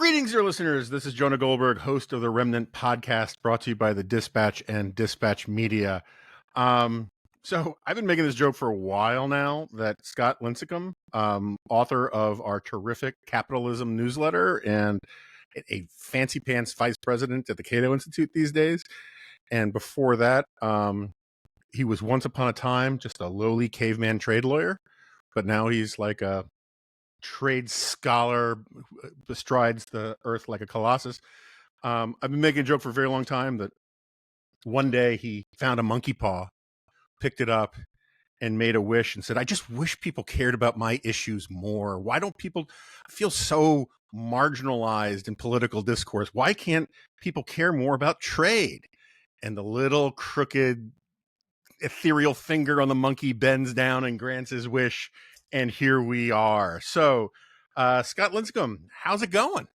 Greetings, dear listeners. This is Jonah Goldberg, host of the Remnant podcast, brought to you by the Dispatch and Dispatch Media. So I've been making this joke for a while now that Scott Lincicome, author of our terrific capitalism newsletter and a fancy pants vice president at the Cato Institute these days, and before that, he was once upon a time just a lowly caveman trade lawyer, but now he's like a trade scholar, bestrides the earth like a colossus. I've been making a joke for a very long time that one day he found a monkey paw, picked it up, and made a wish and said, I just wish people cared about my issues more. Why don't people feel so marginalized in political discourse? Why can't people care more about trade? And the little crooked ethereal finger on the monkey bends down and grants his wish. And here we are. So, Scott Lincicome, how's it going?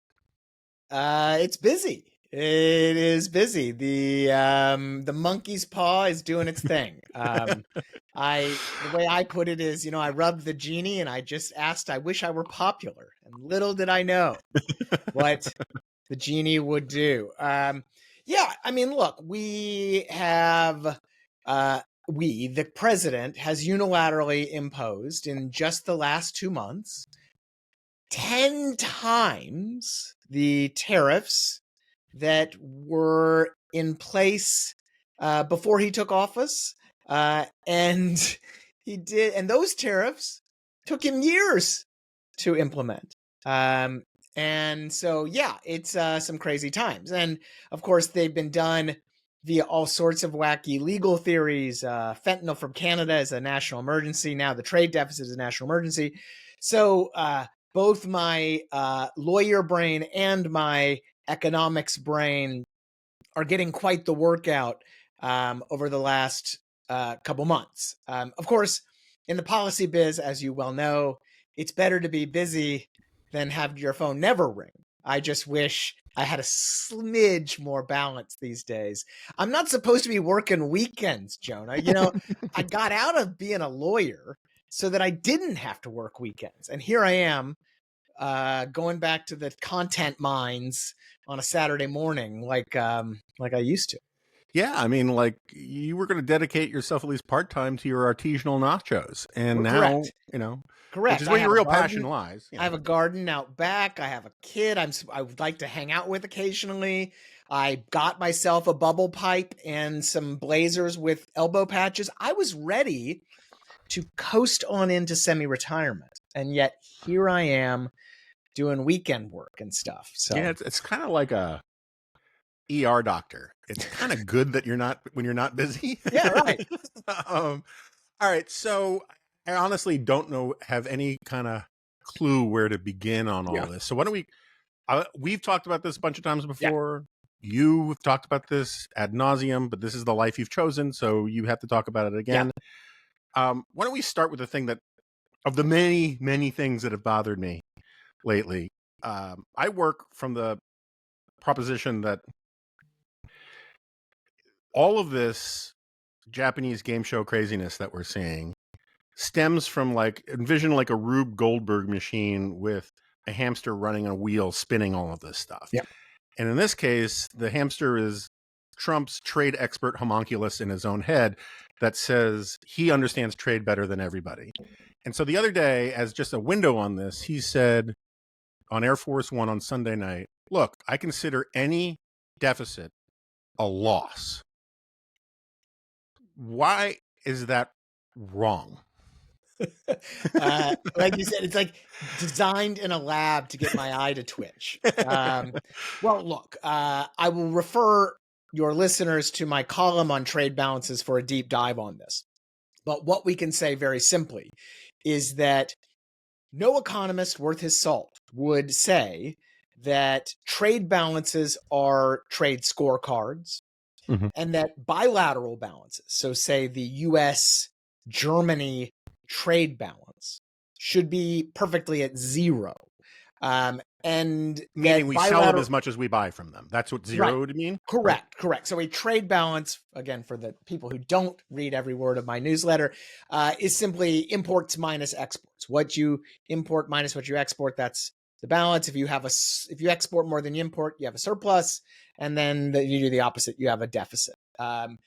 It's busy. It is busy. The monkey's paw is doing its thing. The way I put it is, I rubbed the genie and I just asked, I wish I were popular. And little did I know what the genie would do. Look, we have, the president has unilaterally imposed in just the last 2 months 10 times the tariffs that were in place before he took office. And those tariffs took him years to implement. And so, it's some crazy times. And of course, they've been done via all sorts of wacky legal theories. Fentanyl from Canada is a national emergency. Now the trade deficit is a national emergency. So both my lawyer brain and my economics brain are getting quite the workout over the last couple months. Of course, in the policy biz, as you well know, it's better to be busy than have your phone never ring. I just wish I had a smidge more balance these days. I'm not supposed to be working weekends, Jonah. I got out of being a lawyer so that I didn't have to work weekends. And here I am going back to the content mines on a Saturday morning like I used to. Yeah, I mean, like you were going to dedicate yourself at least part-time to your artisanal nachos. And now, Correct. Which is where your real passion lies. I have a garden out back. I have a kid I would like to hang out with occasionally. I got myself a bubble pipe and some blazers with elbow patches. I was ready to coast on into semi-retirement. And yet here I am doing weekend work and stuff. So yeah, it's kind of like a ER doctor. It's kind of good that when you're not busy. Yeah, right. All right. So I honestly don't have any kind of clue where to begin on all this. So why don't we've talked about this a bunch of times before. Yeah. You've talked about this ad nauseum, but this is the life you've chosen. So you have to talk about it again. Yeah. Why don't we start with the thing of the many, many things that have bothered me lately. I work from the proposition that all of this Japanese game show craziness that we're seeing stems from envision like a Rube Goldberg machine with a hamster running a wheel spinning all of this stuff. Yeah. And in this case, the hamster is Trump's trade expert homunculus in his own head that says he understands trade better than everybody. And so the other day, as just a window on this, he said on Air Force One on Sunday night, look, I consider any deficit a loss. Why is that wrong? Like you said, it's like designed in a lab to get my eye to twitch. Well, look, I will refer your listeners to my column on trade balances for a deep dive on this. But what we can say very simply is that no economist worth his salt would say that trade balances are trade scorecards. Mm-hmm. And that bilateral balances, so say the US-Germany trade balance, should be perfectly at zero. And meaning we sell them as much as we buy from them. That's what zero would mean? Correct. So a trade balance, again, for the people who don't read every word of my newsletter, is simply imports minus exports. What you import minus what you export, that's the balance. If you export more than you import, you have a surplus, and then you do the opposite. You have a deficit.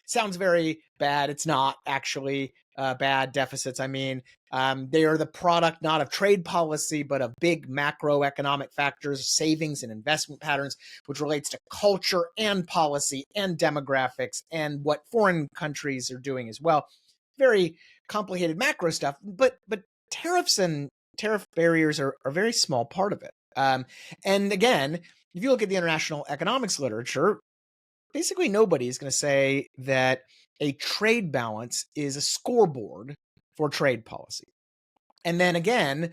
Sounds very bad. It's not actually bad. Deficits, I mean, they are the product not of trade policy, but of big macroeconomic factors, savings and investment patterns, which relates to culture and policy and demographics and what foreign countries are doing as well. Very complicated macro stuff, but tariffs and tariff barriers are a very small part of it. And again, if you look at the international economics literature, basically nobody is going to say that a trade balance is a scoreboard for trade policy. And then again,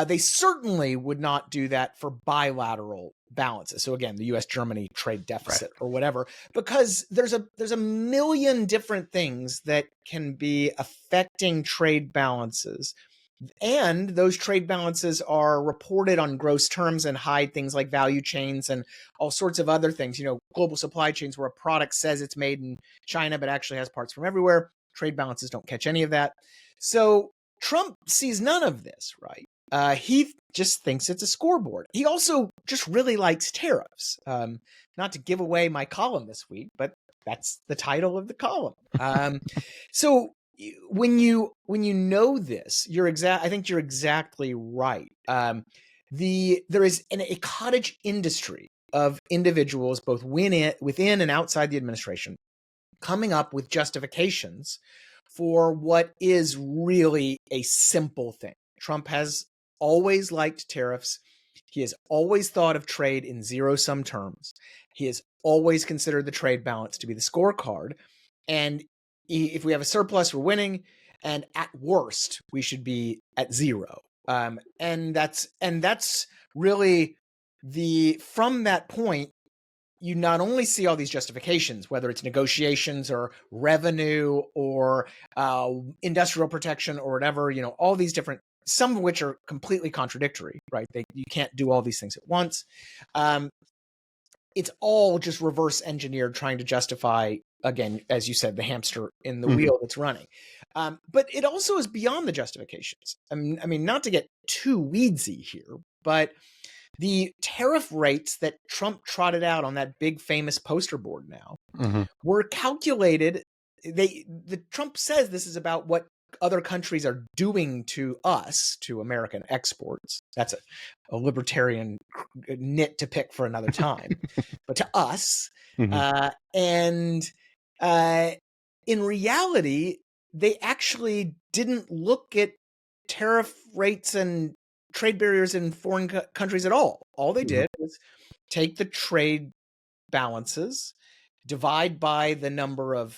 they certainly would not do that for bilateral balances. So again, the U.S.-Germany trade deficit or whatever, because there's a million different things that can be affecting trade balances. And those trade balances are reported on gross terms and hide things like value chains and all sorts of other things. Global supply chains where a product says it's made in China but actually has parts from everywhere. Trade balances don't catch any of that. So Trump sees none of this, right? He just thinks it's a scoreboard. He also just really likes tariffs. Not to give away my column this week, but that's the title of the column. So when you know this, I think you're exactly right. There is a cottage industry of individuals, both within and outside the administration, coming up with justifications for what is really a simple thing. Trump has always liked tariffs. He has always thought of trade in zero-sum terms. He has always considered the trade balance to be the scorecard. And if we have a surplus, we're winning. And at worst, we should be at zero. And that's really from that point, you not only see all these justifications, whether it's negotiations or revenue or industrial protection or whatever, all these different, some of which are completely contradictory, right? You can't do all these things at once. It's all just reverse engineered, trying to justify, again, as you said, the hamster in the wheel that's running. But it also is beyond the justifications. I mean, not to get too weedsy here, but the tariff rates that Trump trotted out on that big famous poster board now were calculated. Trump says this is about what other countries are doing to us, to American exports. That's a libertarian nit to pick for another time, but to us. And in reality, they actually didn't look at tariff rates and trade barriers in foreign countries at all. All they did was take the trade balances, divide by the number of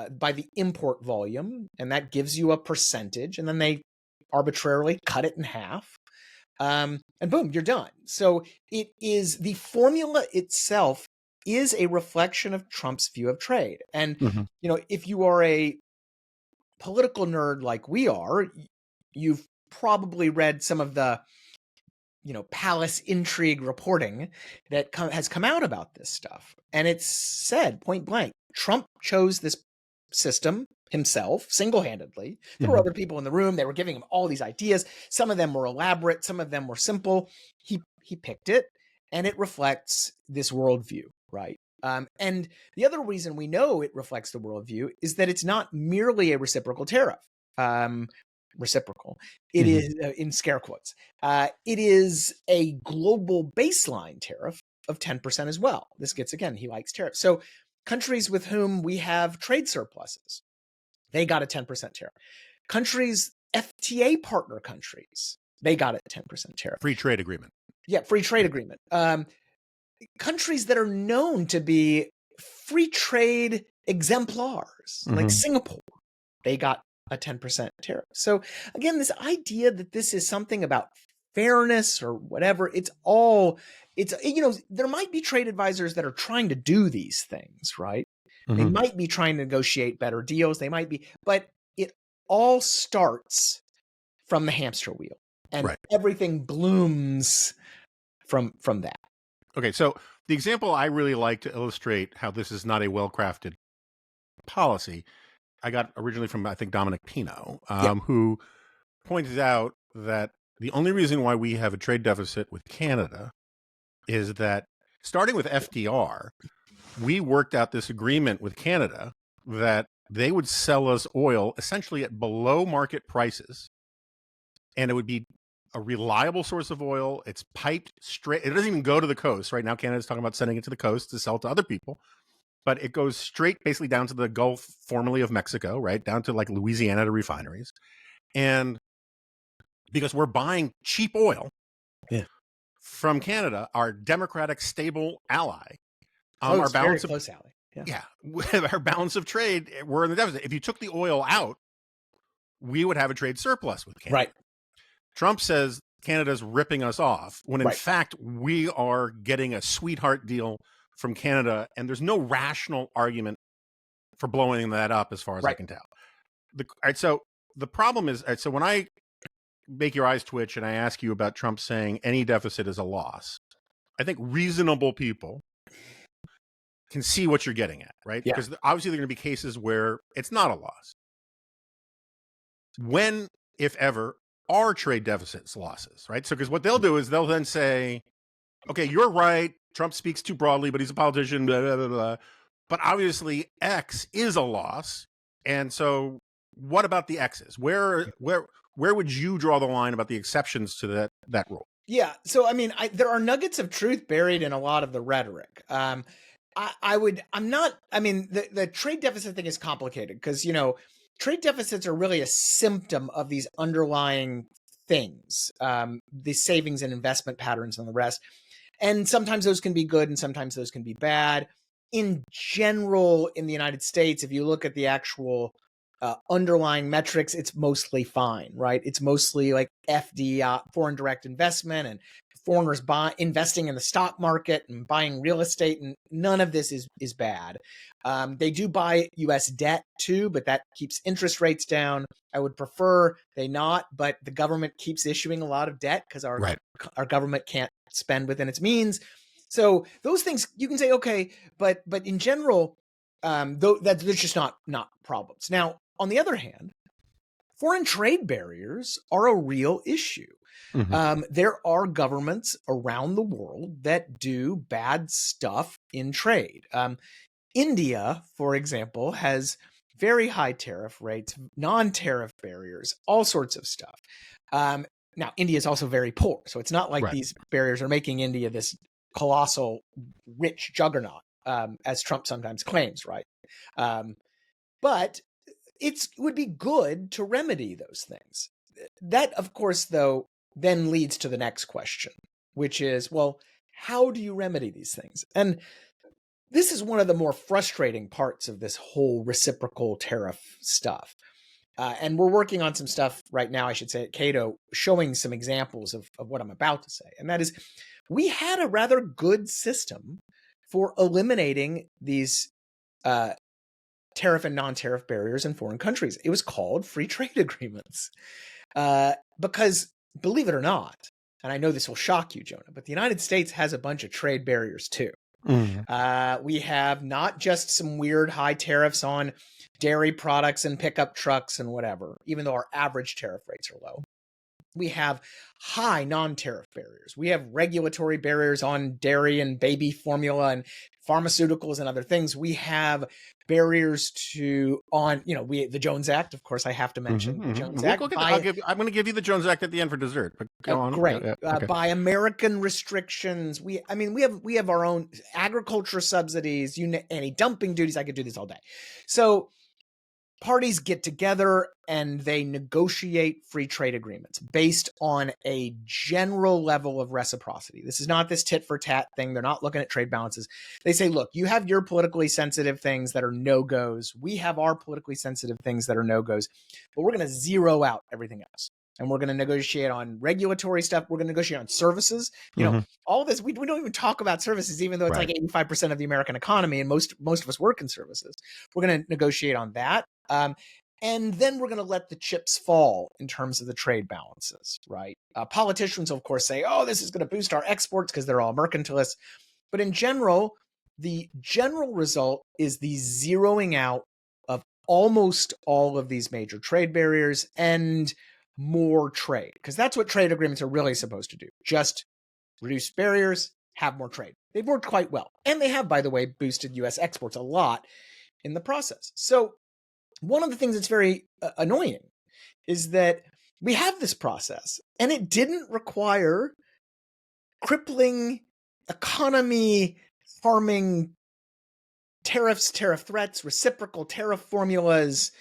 by the import volume, and that gives you a percentage, and then they arbitrarily cut it in half, and boom, you're done. So it is, the formula itself is a reflection of Trump's view of trade. And if you are a political nerd like we are, you've probably read some of the palace intrigue reporting that has come out about this stuff. And it's said point blank, Trump chose this system himself, single-handedly. There were other people in the room. They were giving him all these ideas. Some of them were elaborate. Some of them were simple. He picked it, and it reflects this worldview, right? And the other reason we know it reflects the worldview is that it's not merely a reciprocal tariff. Reciprocal. It is, in scare quotes, it is a global baseline tariff of 10% as well. This gets, again, he likes tariffs. So countries with whom we have trade surpluses, they got a 10% tariff. Countries, FTA partner countries, they got a 10% tariff. Free trade agreement. Yeah, free trade agreement. Countries that are known to be free trade exemplars, like Singapore, they got a 10% tariff. So again, this idea that this is something about fairness or whatever, there might be trade advisors that are trying to do these things, right? They might be trying to negotiate better deals. They might be, but it all starts from the hamster wheel, and everything blooms from that. Okay, so the example I really like to illustrate how this is not a well-crafted policy, I got originally from, I think, Dominic Pino, who pointed out that The only reason why we have a trade deficit with Canada is that starting with FDR, we worked out this agreement with Canada that they would sell us oil essentially at below market prices, and it would be a reliable source of oil. It's piped straight. It doesn't even go to the coast. Right now, Canada's talking about sending it to the coast to sell to other people, but it goes straight basically down to the Gulf, formerly of Mexico, right? Down to like Louisiana to refineries. And because we're buying cheap oil from Canada, our democratic, stable ally, our balance of close ally. Yeah, our balance of trade, we're in the deficit. If you took the oil out, we would have a trade surplus with Canada. Right. Trump says Canada's ripping us off, when in fact we are getting a sweetheart deal from Canada, and there's no rational argument for blowing that up, as far as I can tell. So the problem is, so when I make your eyes twitch and I ask you about Trump saying any deficit is a loss, I think reasonable people can see what you're getting at, right? Yeah. Because obviously there are going to be cases where it's not a loss. When, if ever, are trade deficits losses, right? So because what they'll do is they'll then say, okay, you're right, Trump speaks too broadly, but he's a politician, blah, blah, blah, blah. But obviously X is a loss. And so what about the X's? Where would you draw the line about the exceptions to that rule? Yeah. So, I mean, there are nuggets of truth buried in a lot of the rhetoric. The trade deficit thing is complicated because, trade deficits are really a symptom of these underlying things, the savings and investment patterns and the rest. And sometimes those can be good and sometimes those can be bad. In general, in the United States, if you look at the actual underlying metrics, it's mostly fine, right? It's mostly like FDI, foreign direct investment, and foreigners investing in the stock market and buying real estate, and none of this is bad. They do buy U.S. debt too, but that keeps interest rates down. I would prefer they not, but the government keeps issuing a lot of debt because our government can't spend within its means. So those things you can say, okay, but in general, that's just not problems. Now, on the other hand, foreign trade barriers are a real issue. Mm-hmm. There are governments around the world that do bad stuff in trade. India, for example, has very high tariff rates, non-tariff barriers, all sorts of stuff. Now, India is also very poor, so it's not like these barriers are making India this colossal, rich juggernaut, as Trump sometimes claims, right? But it would be good to remedy those things. That, of course, though, then leads to the next question, which is, well, how do you remedy these things? And this is one of the more frustrating parts of this whole reciprocal tariff stuff. And we're working on some stuff right now, I should say, at Cato, showing some examples of what I'm about to say. And that is, we had a rather good system for eliminating these tariff and non-tariff barriers in foreign countries. It was called free trade agreements. Because, believe it or not, and I know this will shock you, Jonah, but the United States has a bunch of trade barriers too. Mm-hmm. We have not just some weird high tariffs on dairy products and pickup trucks and whatever, even though our average tariff rates are low. We have high non-tariff barriers. We have regulatory barriers on dairy and baby formula and pharmaceuticals and other things. We have barriers the Jones Act, of course, I have to mention. The Jones Act. I'm going to give you the Jones Act at the end for dessert. But go on. Great. Okay. By American restrictions, we have our own agriculture subsidies, anti-dumping duties. I could do this all day. So parties get together and they negotiate free trade agreements based on a general level of reciprocity. This is not this tit for tat thing. They're not looking at trade balances. They say, look, you have your politically sensitive things that are no-goes. We have our politically sensitive things that are no-goes, but we're going to zero out everything else. And we're going to negotiate on regulatory stuff. We're going to negotiate on services. All this, we don't even talk about services, even though it's like 85% of the American economy and most of us work in services. We're going to negotiate on that. And then we're going to let the chips fall in terms of the trade balances, right? Politicians, of course, say, oh, this is going to boost our exports because they're all mercantilists. But in general, the general result is the zeroing out of almost all of these major trade barriers. And more trade, because that's what trade agreements are really supposed to do. Just reduce barriers, have more trade. They've worked quite well. And they have, by the way, boosted U.S. exports a lot in the process. So one of the things that's very annoying is that we have this process, and it didn't require crippling, economy harming tariffs, tariff threats, reciprocal tariff formulas,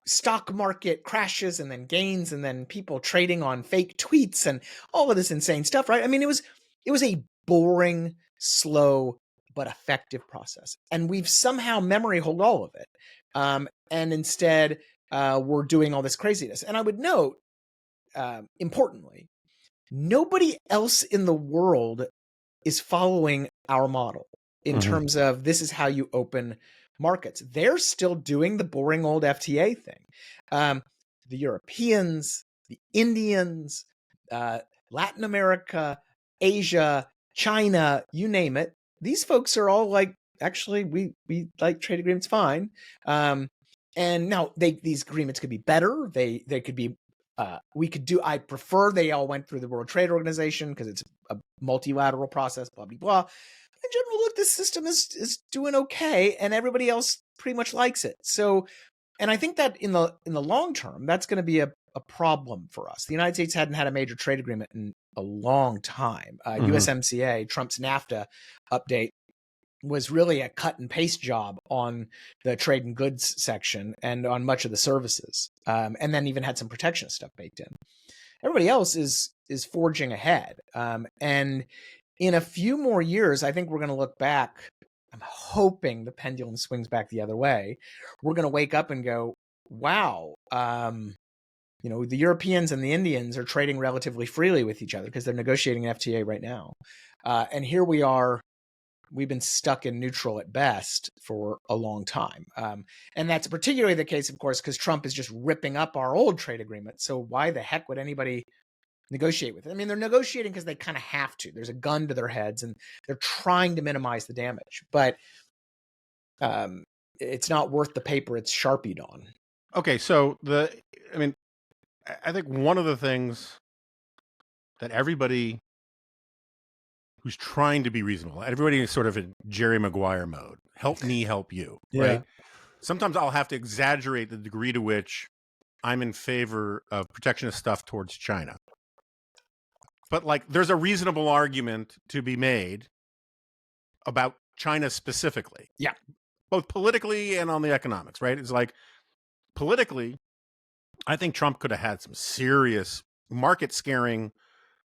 stock market crashes and then gains, and then people trading on fake tweets and all of this insane stuff, right? I mean, it was a boring, slow, but effective process. And we've somehow memory hold all of it. And instead, we're doing all this craziness. And I would note, importantly, nobody else in the world is following our model in terms of this is how you open markets. They're still doing the boring old FTA thing. The Europeans, the Indians, Latin America, Asia, China, you name it. These folks are all like, actually, we like trade agreements fine. And now these agreements could be better. They could be, I prefer they all went through the World Trade Organization because it's a multilateral process, blah, blah, blah. In general, look, this system is doing okay, and everybody else pretty much likes it. So, and I think that in the long term, that's going to be a problem for us. The United States hadn't had a major trade agreement in a long time. USMCA, Trump's NAFTA update, was really a cut and paste job on the trade and goods section and on much of the services, and then even had some protectionist stuff baked in. Everybody else is forging ahead, and in a few more years, I think we're going to look back. I'm hoping the pendulum swings back the other way. We're going to wake up and go, wow, the Europeans and the Indians are trading relatively freely with each other because they're negotiating an FTA right now. And here we are. We've been stuck in neutral at best for a long time. And that's particularly the case, of course, because Trump is just ripping up our old trade agreement. So why the heck would anybody negotiate with it? I mean, they're negotiating because they kind of have to. There's a gun to their heads, and they're trying to minimize the damage. But it's not worth the paper it's sharpied on. Okay, so I think one of the things that everybody who's trying to be reasonable, everybody is sort of in Jerry Maguire mode. Help me, help you, right? Sometimes I'll have to exaggerate the degree to which I'm in favor of protectionist stuff towards China. But like, there's a reasonable argument to be made about China specifically. Yeah. Both politically and on the economics, right? It's like, politically, I think Trump could have had some serious market scaring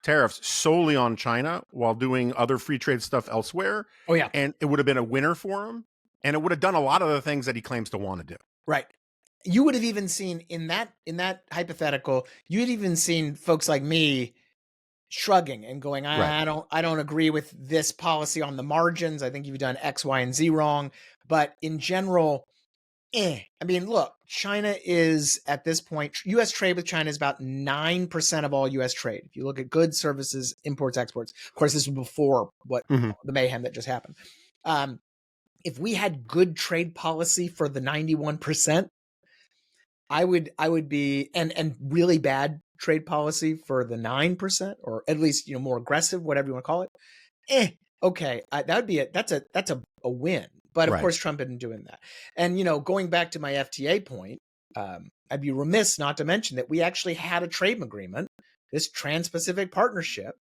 tariffs solely on China while doing other free trade stuff elsewhere. Oh, yeah. And it would have been a winner for him. And it would have done a lot of the things that he claims to want to do. Right. You would have even seen in that hypothetical, you'd even seen folks like me shrugging and going, I don't agree with this policy on the margins. I think you've done X, Y, and Z wrong. But in general, I mean, look, China is at this point, U.S. trade with China is about 9% of all U.S. trade. If you look at goods, services, imports, exports, of course, this was before the mayhem that just happened. If we had good trade policy for the 91%, I would be, and really bad trade policy for the 9%, or at least, more aggressive, whatever you want to call it. Okay. That would be that's a win. But of course, Trump isn't doing that. And, going back to my FTA point, I'd be remiss not to mention that we actually had a trade agreement, this Trans-Pacific Partnership,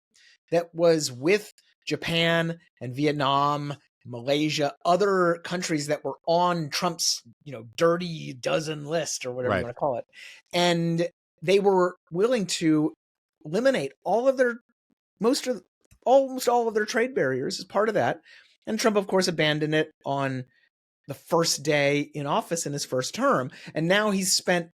that was with Japan and Vietnam, Malaysia, other countries that were on Trump's, dirty dozen list or whatever you want to call it. And they were willing to eliminate almost all of their trade barriers as part of that. And Trump, of course, abandoned it on the first day in office in his first term. And now he's spent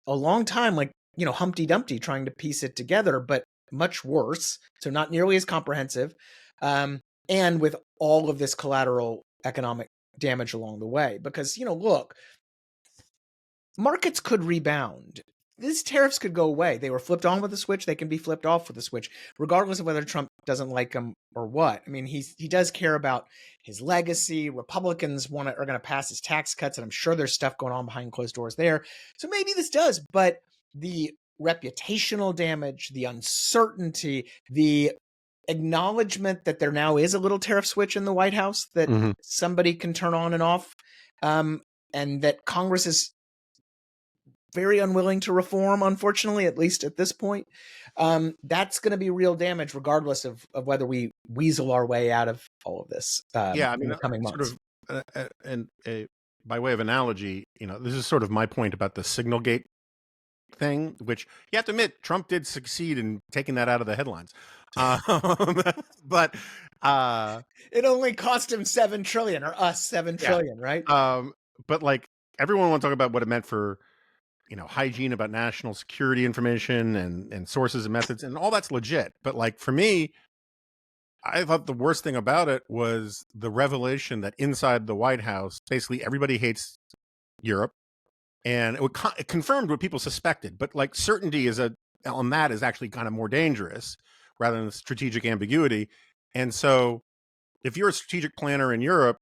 a long time, Humpty Dumpty, trying to piece it together, but much worse. So not nearly as comprehensive. And with all of this collateral economic damage along the way. Because, look, markets could rebound. These tariffs could go away. They were flipped on with a switch. They can be flipped off with a switch, regardless of whether Trump doesn't like them or what. I mean, he does care about his legacy. Republicans are going to pass his tax cuts, and I'm sure there's stuff going on behind closed doors there. So maybe this does, but the reputational damage, the uncertainty, the acknowledgement that there now is a little tariff switch in the White House that somebody can turn on and off, and that Congress is very unwilling to reform, unfortunately, at least at this point. That's going to be real damage, regardless of whether we weasel our way out of all of this in the coming months. By way of analogy, this is sort of my point about the signal gate thing, which you have to admit, Trump did succeed in taking that out of the headlines. But it only cost him $7 trillion, or us $7 trillion, right? But like, everyone wants to talk about what it meant for hygiene about national security information and sources and methods, and all that's legit. But like, for me, I thought the worst thing about it was the revelation that inside the White House, basically everybody hates Europe, and it confirmed what people suspected. But like, certainty on that is actually kind of more dangerous rather than strategic ambiguity. And so, if you're a strategic planner in Europe,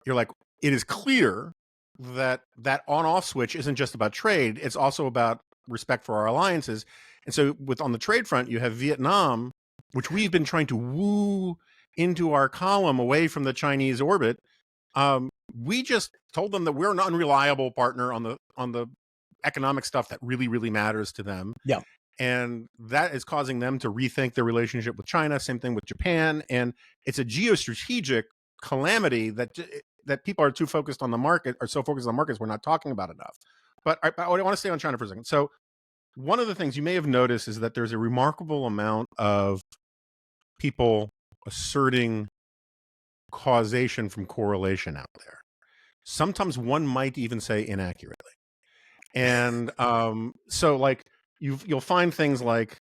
you're like, it is clear that on-off switch isn't just about trade; it's also about respect for our alliances. And so, on the trade front, you have Vietnam, which we've been trying to woo into our column away from the Chinese orbit. We just told them that we're an unreliable partner on the economic stuff that really, really matters to them. Yeah. And that is causing them to rethink their relationship with China. Same thing with Japan. And it's a geostrategic calamity that people are too focused on the market, are so focused on markets we're not talking about enough. But I want to stay on China for a second. So one of the things you may have noticed is that there's a remarkable amount of people asserting causation from correlation out there. Sometimes one might even say inaccurately. And so like you'll find things like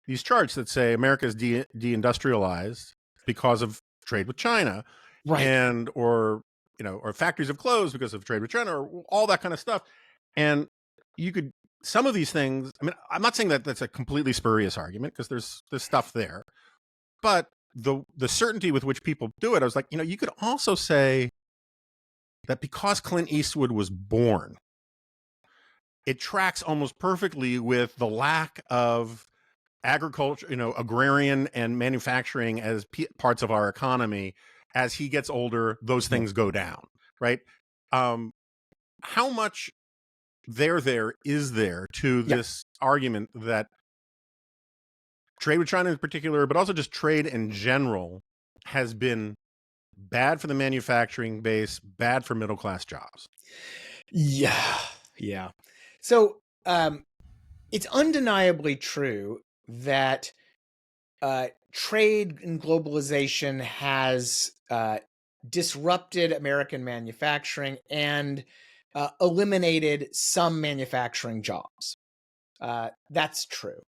these charts that say America is deindustrialized because of trade with China, right? or factories have closed because of trade with China, or all that kind of stuff. And some of these things, I mean, I'm not saying that that's a completely spurious argument, because there's stuff there, but the certainty with which people do it, I was like, you could also say that because Clint Eastwood was born, it tracks almost perfectly with the lack of agriculture, agrarian and manufacturing as parts of our economy. As he gets older, those things go down, right? How much there is there to this argument that trade with China in particular, but also just trade in general, has been bad for the manufacturing base, bad for middle-class jobs? Yeah. So it's undeniably true that trade and globalization has disrupted American manufacturing and eliminated some manufacturing jobs. That's true.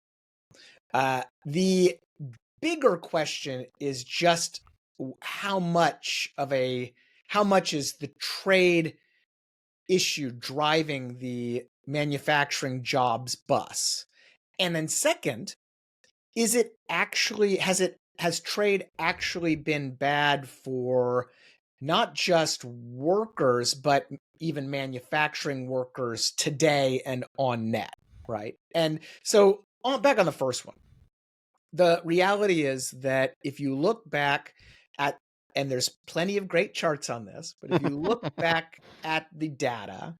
The bigger question is just how much is the trade issue driving the manufacturing jobs bus? And then second, has trade actually been bad for not just workers, but even manufacturing workers today and on net, right? And so back on the first one, the reality is that if you look back at, and there's plenty of great charts on this, but if you look back at the data,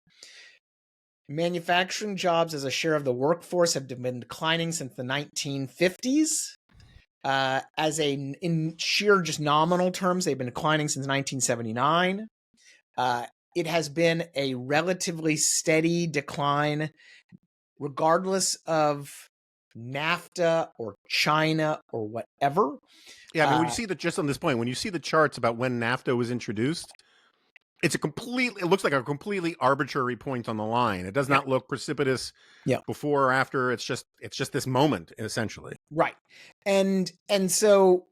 manufacturing jobs as a share of the workforce have been declining since the 1950s. In sheer just nominal terms, they've been declining since 1979. It has been a relatively steady decline, regardless of NAFTA or China or whatever. Yeah, I mean, when you see that, just on this point, when you see the charts about when NAFTA was introduced, it looks like a completely arbitrary point on the line. It does not look precipitous before or after. It's just this moment, essentially. Right. And so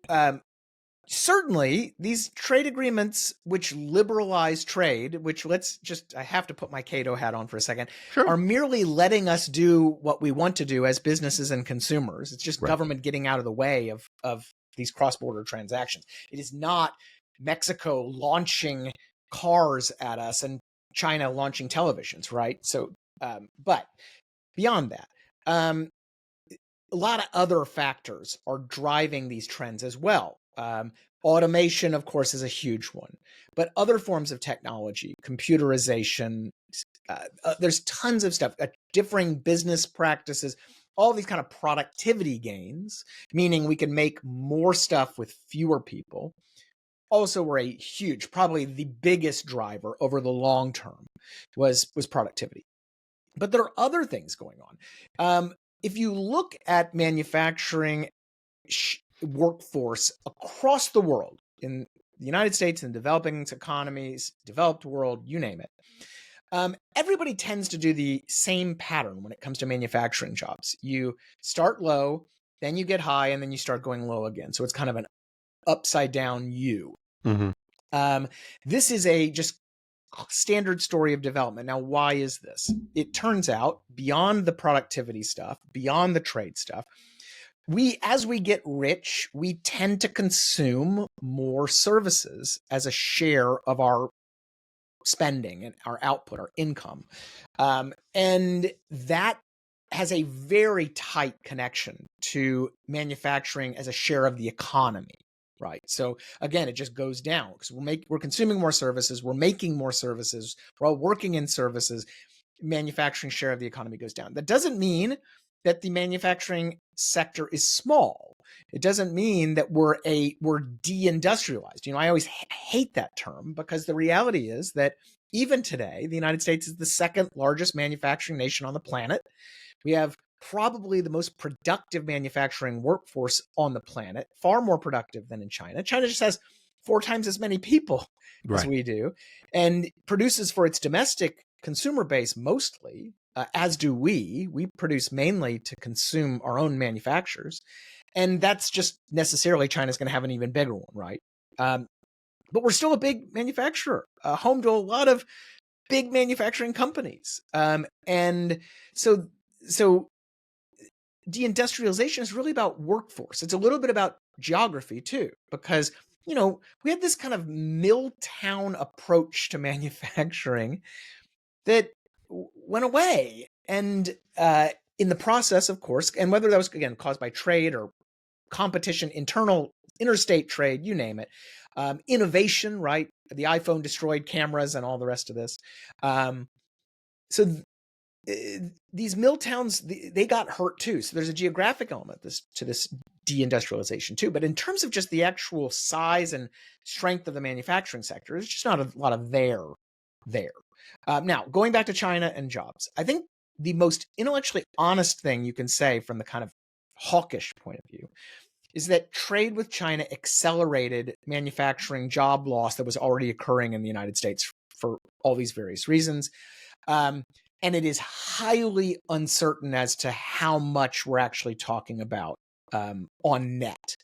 certainly these trade agreements which liberalize trade, which I have to put my Cato hat on for a second, are merely letting us do what we want to do as businesses and consumers. It's just government getting out of the way of these cross-border transactions. It is not Mexico launching cars at us and China launching televisions, right? So, but beyond that, a lot of other factors are driving these trends as well. Automation, of course, is a huge one, but other forms of technology, computerization, there's tons of stuff, differing business practices, all these kind of productivity gains, meaning we can make more stuff with fewer people. Also were a huge, probably the biggest driver over the long term was productivity. But there are other things going on. If you look at manufacturing workforce across the world, in the United States and developing economies, developed world, you name it, everybody tends to do the same pattern when it comes to manufacturing jobs. You start low, then you get high, and then you start going low again. So it's kind of an upside down U. Mm-hmm. This is a just standard story of development. Now, why is this? It turns out, beyond the productivity stuff, beyond the trade stuff, as we get rich, we tend to consume more services as a share of our spending and our output, our income. And that has a very tight connection to manufacturing as a share of the economy, right? So again, it just goes down because we're consuming more services, we're making more services, we're all working in services. Manufacturing share of the economy goes down. That doesn't mean that the manufacturing sector is small. It doesn't mean that we're deindustrialized. I always hate that term because the reality is that even today, the United States is the second largest manufacturing nation on the planet. We have probably the most productive manufacturing workforce on the planet, far more productive than in China. China just has 4 times as many people as we do, and produces for its domestic consumer base mostly, as do we. We produce mainly to consume our own manufacturers. And that's just necessarily China's going to have an even bigger one, right? But we're still a big manufacturer, home to a lot of big manufacturing companies. And so deindustrialization is really about workforce. It's a little bit about geography too, because, we had this kind of mill town approach to manufacturing that went away. And in the process, of course, and whether that was, again, caused by trade or competition, interstate trade, you name it, innovation, right? The iPhone destroyed cameras and all the rest of this. These mill towns, they got hurt too. So there's a geographic element to this deindustrialization too. But in terms of just the actual size and strength of the manufacturing sector, there's just not a lot of there. Now, going back to China and jobs, I think the most intellectually honest thing you can say from the kind of hawkish point of view is that trade with China accelerated manufacturing job loss that was already occurring in the United States for all these various reasons. And it is highly uncertain as to how much we're actually talking about on net.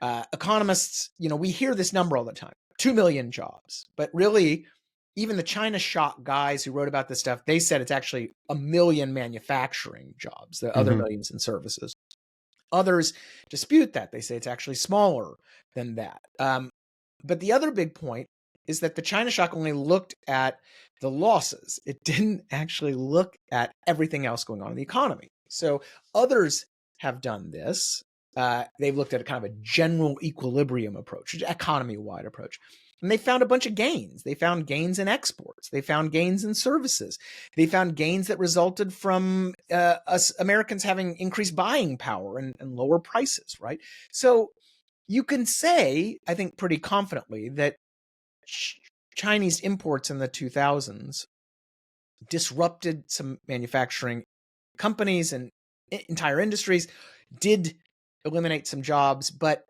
Economists, we hear this number all the time, 2 million jobs, but really, even the China shock guys who wrote about this stuff, they said it's actually 1 million manufacturing jobs, the other millions in services. Others dispute that. They say it's actually smaller than that. But the other big point is that the China shock only looked at the losses. It didn't actually look at everything else going on in the economy. So others have done this. They've looked at a kind of a general equilibrium approach, economy-wide approach. And they found a bunch of gains. They found gains in exports. They found gains in services. They found gains that resulted from us Americans having increased buying power and lower prices, right? So you can say, I think pretty confidently, that Chinese imports in the 2000s disrupted some manufacturing companies and entire industries, did eliminate some jobs, but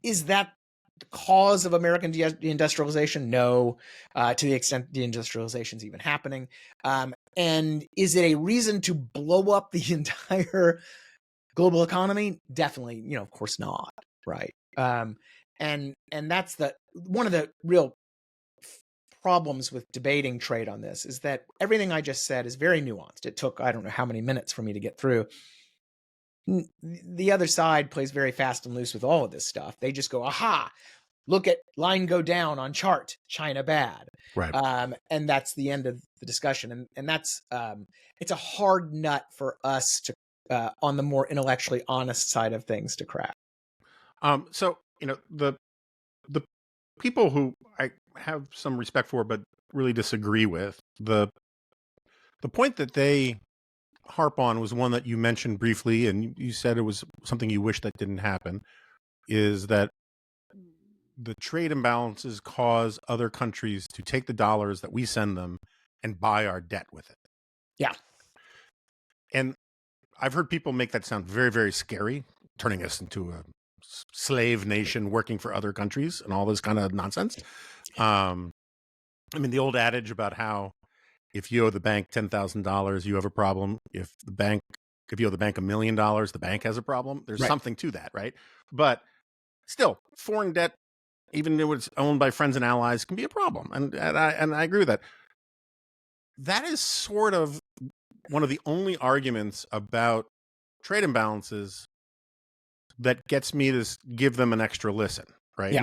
is that the cause of American deindustrialization? No, to the extent deindustrialization is even happening. And is it a reason to blow up the entire global economy? Definitely, of course not, right? And that's one of the real problems with debating trade on this is that everything I just said is very nuanced. It took, I don't know how many minutes for me to get through. The other side plays very fast and loose with all of this stuff. They just go, aha, look at line go down on chart, China bad. Right. And that's the end of the discussion. And that's, it's a hard nut for us to, on the more intellectually honest side of things, to crack. So, the people who I have some respect for, but really disagree with, the point that they harp on was one that you mentioned briefly, and you said it was something you wish that didn't happen, is that the trade imbalances cause other countries to take the dollars that we send them and buy our debt with it. Yeah. And I've heard people make that sound very, very scary, turning us into a slave nation working for other countries and all this kind of nonsense. The old adage about how if you owe the bank $10,000, you have a problem. If you owe the bank $1 million, the bank has a problem. There's something to that, right? But still, foreign debt, even though it's owned by friends and allies, can be a problem. And I agree with that. That is sort of one of the only arguments about trade imbalances that gets me to give them an extra listen, right? Yeah.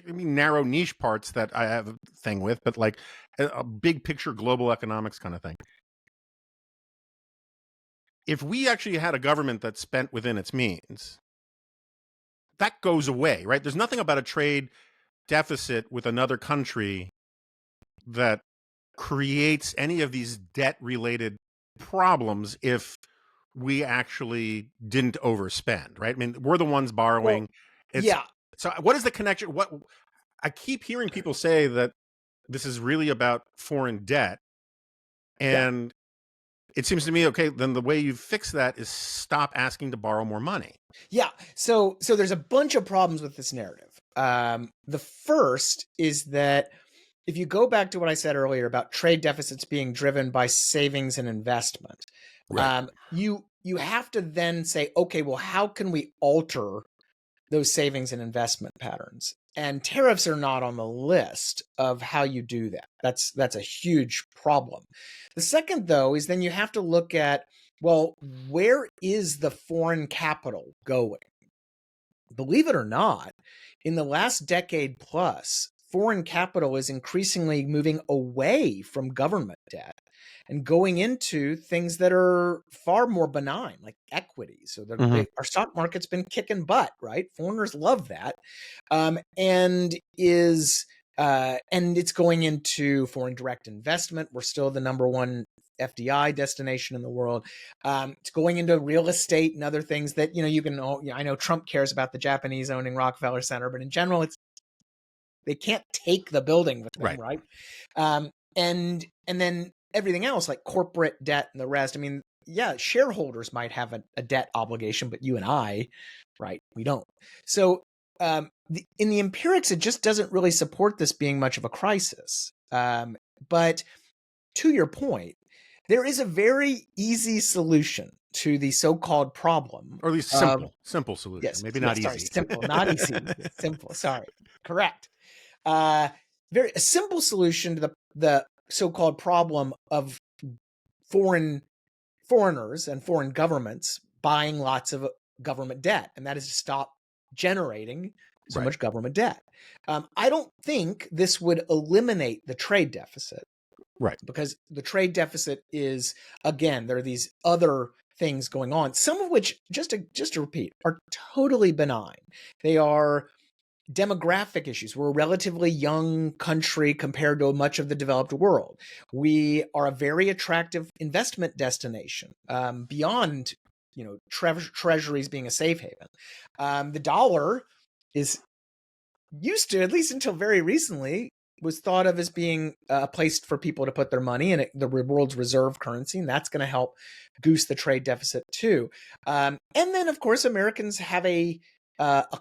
Narrow niche parts that I have a thing with, but like a big picture global economics kind of thing. If we actually had a government that spent within its means, that goes away, right? There's nothing about a trade deficit with another country that creates any of these debt-related problems if we actually didn't overspend, right? We're the ones borrowing. Yeah. So what is the connection? What I keep hearing people say that this is really about foreign debt. And it seems to me, okay, then the way you fix that is stop asking to borrow more money. Yeah. So there's a bunch of problems with this narrative. The first is that if you go back to what I said earlier about trade deficits being driven by savings and investment, right. You have to then say, okay, well, how can we alter those savings and investment patterns? And tariffs are not on the list of how you do that. That's a huge problem. The second, though, is then you have to look at, well, where is the foreign capital going? Believe it or not, in the last decade plus, foreign capital is increasingly moving away from government debt and going into things that are far more benign, like equities. So our stock market's been kicking butt, right? Foreigners love that, and it's going into foreign direct investment. We're still the number one FDI destination in the world. It's going into real estate and other things that I know Trump cares about the Japanese owning Rockefeller Center, but in general, they can't take the building with them, right? And then everything else like corporate debt and the rest. Shareholders might have a debt obligation, but you and I, right, we don't. So in the empirics, it just doesn't really support this being much of a crisis. But to your point, there is a very easy solution to the so-called problem. Or at least simple solution. Yes, maybe not sorry, easy. Simple, not easy. Simple, sorry. Correct. A simple solution to the so-called problem of foreigners and foreign governments buying lots of government debt, and that is to stop generating so much government debt. I don't think this would eliminate the trade deficit. Right. Because the trade deficit is, again, there are these other things going on, some of which, just to repeat, are totally benign. They are demographic issues. We're a relatively young country compared to much of the developed world. We are a very attractive investment destination, beyond treasuries being a safe haven. The dollar is used to, at least until very recently, was thought of as being a place for people to put their money in, the world's reserve currency, and that's going to help goose the trade deficit too. And then, of course, Americans have a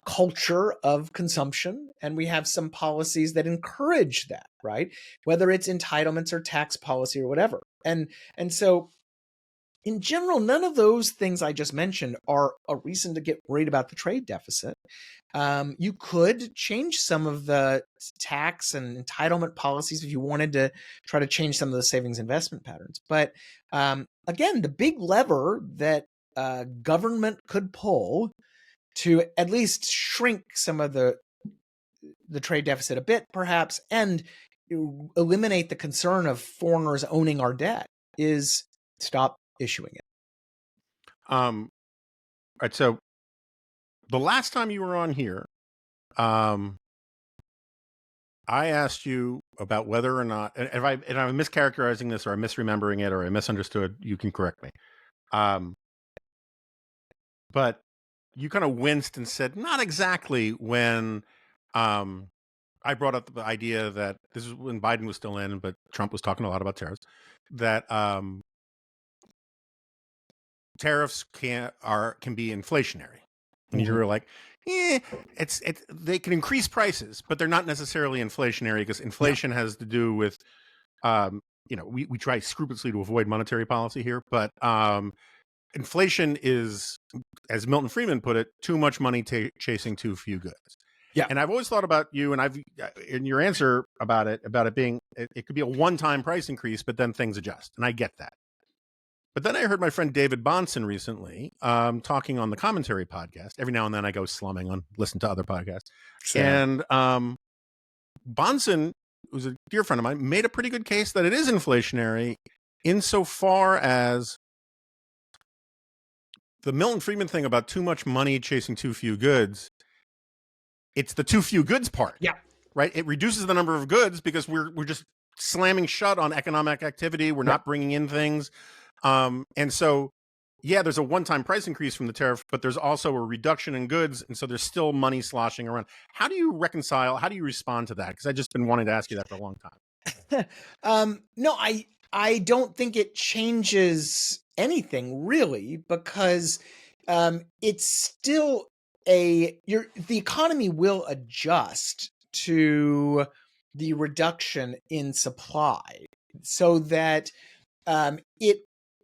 culture of consumption, and we have some policies that encourage that, right? Whether it's entitlements or tax policy or whatever. And so, in general, none of those things I just mentioned are a reason to get worried about the trade deficit. You could change some of the tax and entitlement policies if you wanted to try to change some of the savings investment patterns. But again, the big lever that government could pull to at least shrink some of the the trade deficit a bit, perhaps, and eliminate the concern of foreigners owning our debt is stop issuing it. All right. So the last time you were on here, I asked you about whether or not, and if I'm mischaracterizing this, or I'm misremembering it, or I misunderstood, you can correct me. But you kind of winced and said, not exactly, when I brought up the idea that this is when Biden was still in, but Trump was talking a lot about tariffs, that tariffs can be inflationary. And you were like, they can increase prices, but they're not necessarily inflationary, because inflation has to do with, we try scrupulously to avoid monetary policy here, but inflation is, as Milton Friedman put it, too much money chasing too few goods. Yeah. And I've always thought about you, and in your answer about it being, it could be a one-time price increase, but then things adjust. And I get that. But then I heard my friend David Bonson recently talking on the Commentary podcast. Every now and then I go slumming on, listen to other podcasts. Same. And Bonson, who's a dear friend of mine, made a pretty good case that it is inflationary, insofar as the Milton Friedman thing about too much money chasing too few goods. It's the too few goods part. Yeah. Right. It reduces the number of goods because we're just slamming shut on economic activity. We're not bringing in things. And so, there's a one-time price increase from the tariff, but there's also a reduction in goods. And so there's still money sloshing around. How do you respond to that? Because I've just been wanting to ask you that for a long time. No, I don't think it changes anything really, because it's still the economy will adjust to the reduction in supply, so that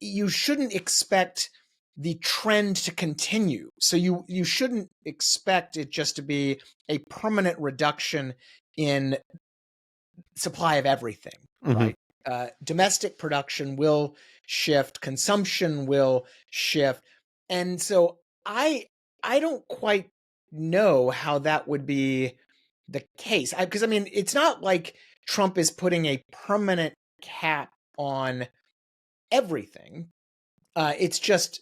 you shouldn't expect the trend to continue. So you shouldn't expect it just to be a permanent reduction in supply of everything, right? Domestic production will shift, consumption will shift. And so I don't quite know how that would be the case. Because it's not like Trump is putting a permanent cap on everything. It's just,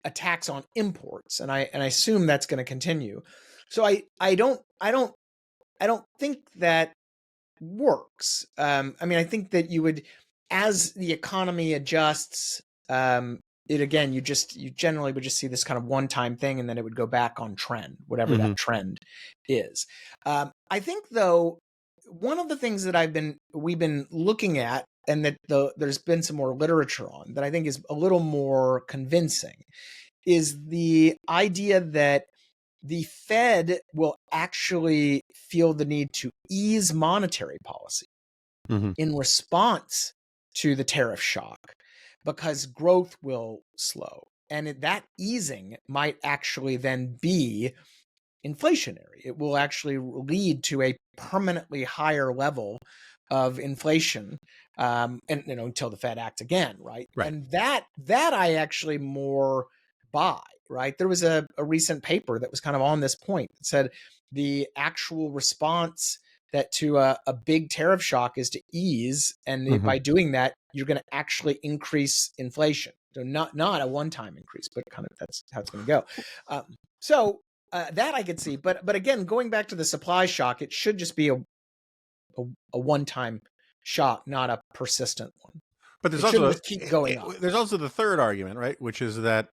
a tax on imports, and I assume that's going to continue. So I don't think that works. I think that you would, as the economy adjusts, you generally would just see this kind of one-time thing, and then it would go back on trend, whatever that trend is. I think, though, one of the things that we've been looking at, and that there's been some more literature on, that I think is a little more convincing, is the idea that the Fed will actually feel the need to ease monetary policy in response to the tariff shock, because growth will slow. And that easing might actually then be inflationary. It will actually lead to a permanently higher level of inflation, and until the Fed acts again, right? And that I actually more buy, right? There was a recent paper that was kind of on this point that said the actual response to a big tariff shock is to ease, and by doing that, you're going to actually increase inflation. So not a one-time increase, but kind of that's how it's going to go. So that I could see, but again, going back to the supply shock, it should just be a one-time shock, not a persistent one. But there's also keep going up. There's also the third argument, right? Which is that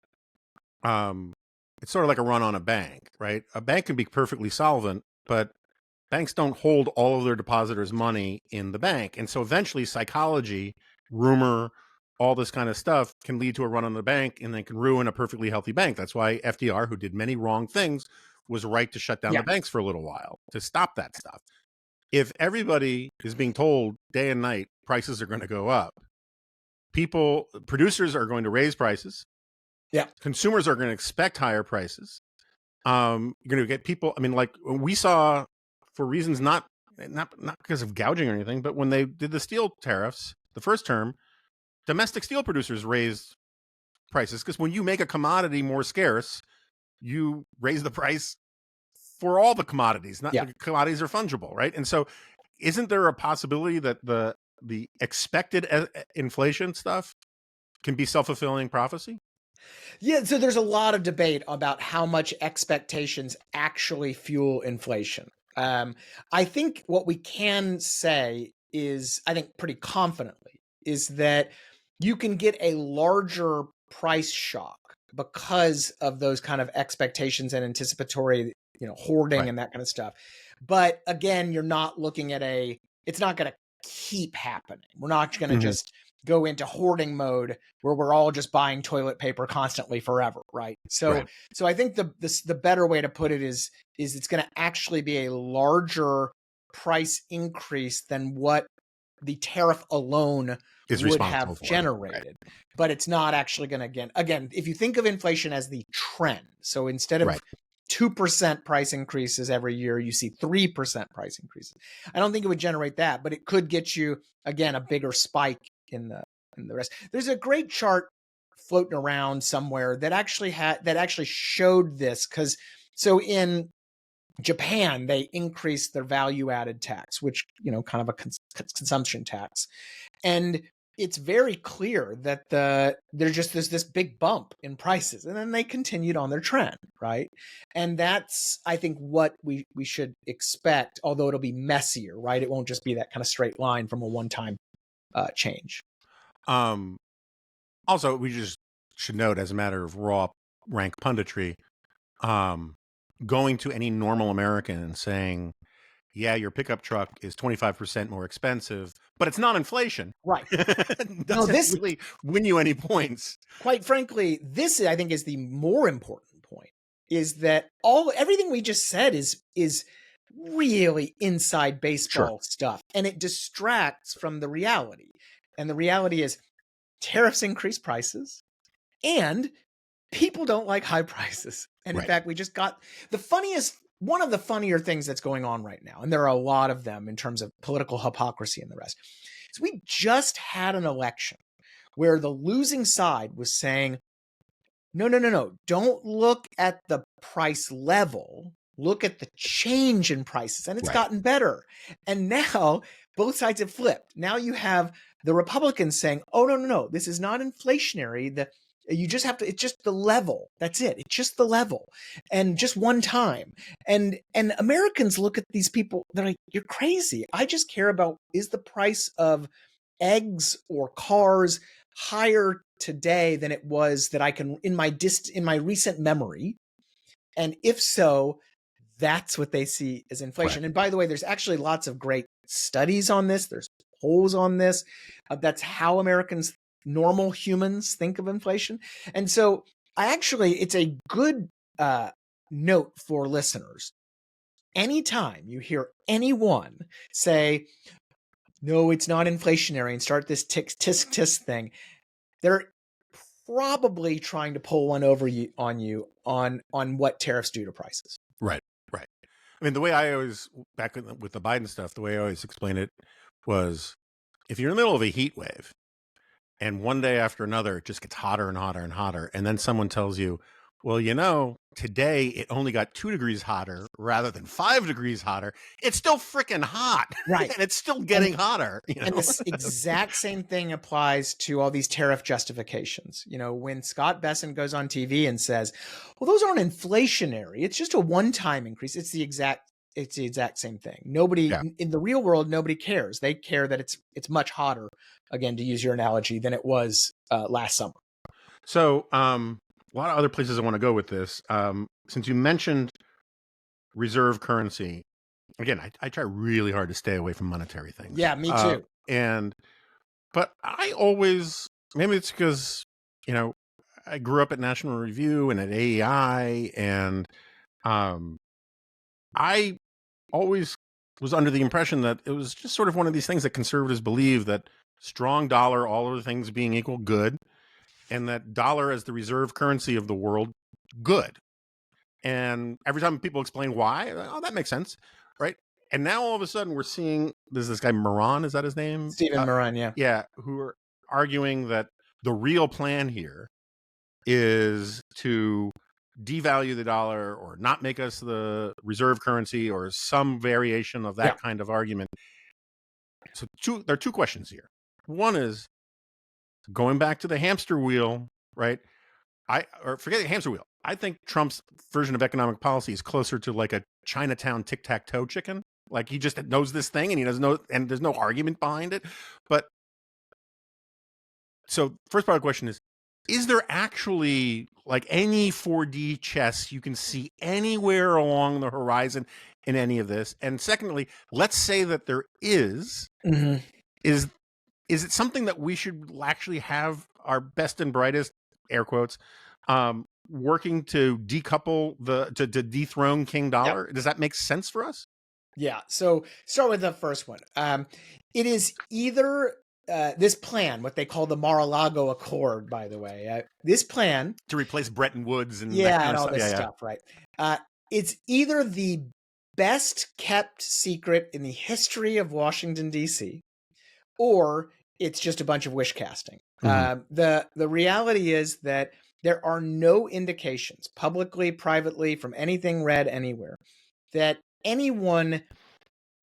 it's sort of like a run on a bank, right? A bank can be perfectly solvent, but banks don't hold all of their depositors' money in the bank. And so eventually psychology, rumor, all this kind of stuff can lead to a run on the bank, and then can ruin a perfectly healthy bank. That's why FDR, who did many wrong things, was right to shut down the banks for a little while, to stop that stuff. If everybody is being told day and night prices are going to go up, producers are going to raise prices. Yeah. Consumers are going to expect higher prices. You're going to get people, like we saw, for reasons not because of gouging or anything, but when they did the steel tariffs, the first term, domestic steel producers raised prices, because when you make a commodity more scarce, you raise the price for all the commodities. Not Yeah. the commodities are fungible, right? And so, isn't there a possibility that the expected inflation stuff can be self-fulfilling prophecy? Yeah, so there's a lot of debate about how much expectations actually fuel inflation. I think what we can say is, I think pretty confidently, is that you can get a larger price shock because of those kind of expectations and anticipatory, hoarding Right. and that kind of stuff. But again, you're not looking at it's not going to keep happening. We're not going to just go into hoarding mode where we're all just buying toilet paper constantly forever, right? So Right. so I think the better way to put it is it's going to actually be a larger price increase than what the tariff alone Is would responsible have for it. Right. generated. But it's not actually going to, again, if you think of inflation as the trend, so instead of Right. 2% price increases every year, you see 3% price increases. I don't think it would generate that, but it could get you, again, a bigger spike in the rest. There's a great chart floating around somewhere that actually showed this, because so in Japan, they increased their value added tax, which, kind of a consumption tax. And it's very clear that there's just this big bump in prices, and then they continued on their trend, right? And that's, I think, what we should expect, although it'll be messier, right? It won't just be that kind of straight line from a one-time change. Also, we just should note, as a matter of raw rank punditry, going to any normal American and saying, yeah, your pickup truck is 25% more expensive, but it's not inflation. Right. Doesn't really win you any points. Quite frankly, this, I think, is the more important point, is that everything we just said is really inside baseball stuff, and it distracts from the reality. And the reality is tariffs increase prices, and people don't like high prices. And in fact, we just got one of the funnier things that's going on right now, and there are a lot of them in terms of political hypocrisy and the rest, is we just had an election where the losing side was saying, no, don't look at the price level, look at the change in prices, and it's gotten better. And now both sides have flipped. Now you have the Republicans saying, oh, no, this is not inflationary. You just have to, it's just the level. That's it. It's just the level, and just one time. And Americans look at these people, they're like, you're crazy. I just care about, is the price of eggs or cars higher today than it was that I can in my recent memory? And if so, that's what they see as inflation. And by the way, there's actually lots of great studies on this. There's polls on this. That's how Americans, normal humans, think of inflation. And so it's a good note for listeners. Anytime you hear anyone say, no, it's not inflationary, and start this tisk tisk thing, they're probably trying to pull one over on you on what tariffs do to prices. Right. I mean, the way I always, back with the Biden stuff, the way I always explain it was, if you're in the middle of a heat wave and one day after another, it just gets hotter and hotter and hotter, and then someone tells you, well, today it only got 2 degrees hotter rather than 5 degrees hotter, it's still freaking hot. Right. And it's still getting hotter. And this exact same thing applies to all these tariff justifications. When Scott Besson goes on TV and says, well, those aren't inflationary, it's just a one-time increase. It's the exact same thing. Nobody in the real world, nobody cares. They care that it's much hotter, again, to use your analogy, than it was last summer. So, a lot of other places I want to go with this. Since you mentioned reserve currency, again, I try really hard to stay away from monetary things. Yeah, me too. But I always, maybe it's because, I grew up at National Review and at AEI, and I always was under the impression that it was just sort of one of these things that conservatives believe, that strong dollar, all other things being equal, good, and that dollar as the reserve currency of the world, good. And every time people explain why, oh, that makes sense, right? And now all of a sudden we're seeing, there's this guy Moran, is that his name? Stephen Moran, yeah. Yeah, who are arguing that the real plan here is to devalue the dollar or not make us the reserve currency or some variation of that kind of argument. So there are two questions here. One is going back to the hamster wheel, right? Or forget the hamster wheel. I think Trump's version of economic policy is closer to like a Chinatown tic-tac-toe chicken. Like he just knows this thing and he doesn't know, and there's no argument behind it. But so first part of the question is there actually like any 4D chess you can see anywhere along the horizon in any of this? And secondly, let's say that there is, is it something that we should actually have our best and brightest, air quotes, working to decouple to dethrone King Dollar? Does that make sense for us? Yeah. So start with the first one. It is either this plan, what they call the Mar-a-Lago Accord, by the way, this plan to replace Bretton Woods and and all this stuff, right? It's either the best kept secret in the history of Washington, D.C., or it's just a bunch of wish casting. The reality is that there are no indications, publicly, privately, from anything read anywhere, that anyone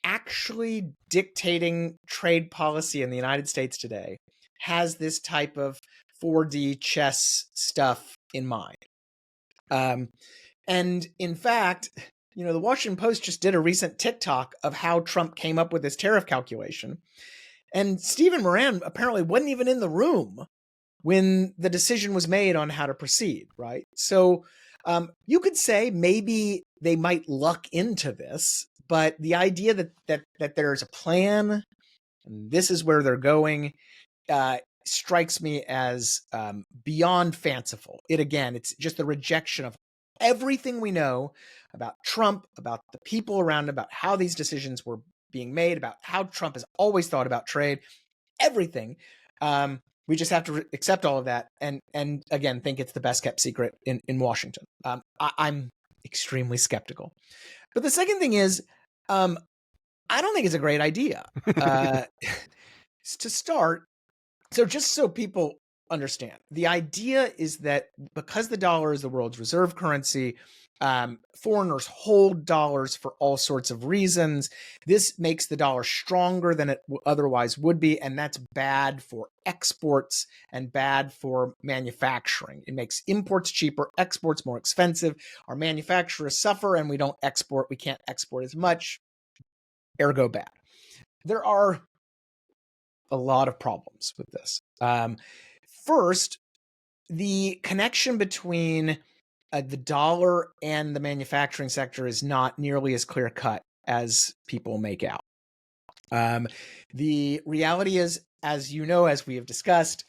actually dictating trade policy in the United States today has this type of 4D chess stuff in mind. And in fact, the Washington Post just did a recent TikTok of how Trump came up with his tariff calculation. And Stephen Moran apparently wasn't even in the room when the decision was made on how to proceed, right? So you could say maybe they might luck into this, but the idea that there's a plan and this is where they're going strikes me as beyond fanciful. It's just the rejection of everything we know about Trump, about the people around him, about how these decisions were being made, about how Trump has always thought about trade, everything. We just have to accept all of that and again, think it's the best kept secret in Washington. I'm extremely skeptical. But the second thing is, I don't think it's a great idea. To start, so just so people understand, the idea is that because the dollar is the world's reserve currency, foreigners hold dollars for all sorts of reasons. This makes the dollar stronger than it otherwise would be, and that's bad for exports and bad for manufacturing. It makes imports cheaper, exports more expensive. Our manufacturers suffer, and we don't export. We can't export as much, ergo bad. There are a lot of problems with this. First, the connection between the dollar and the manufacturing sector is not nearly as clear cut as people make out. The reality is, as you know, as we have discussed,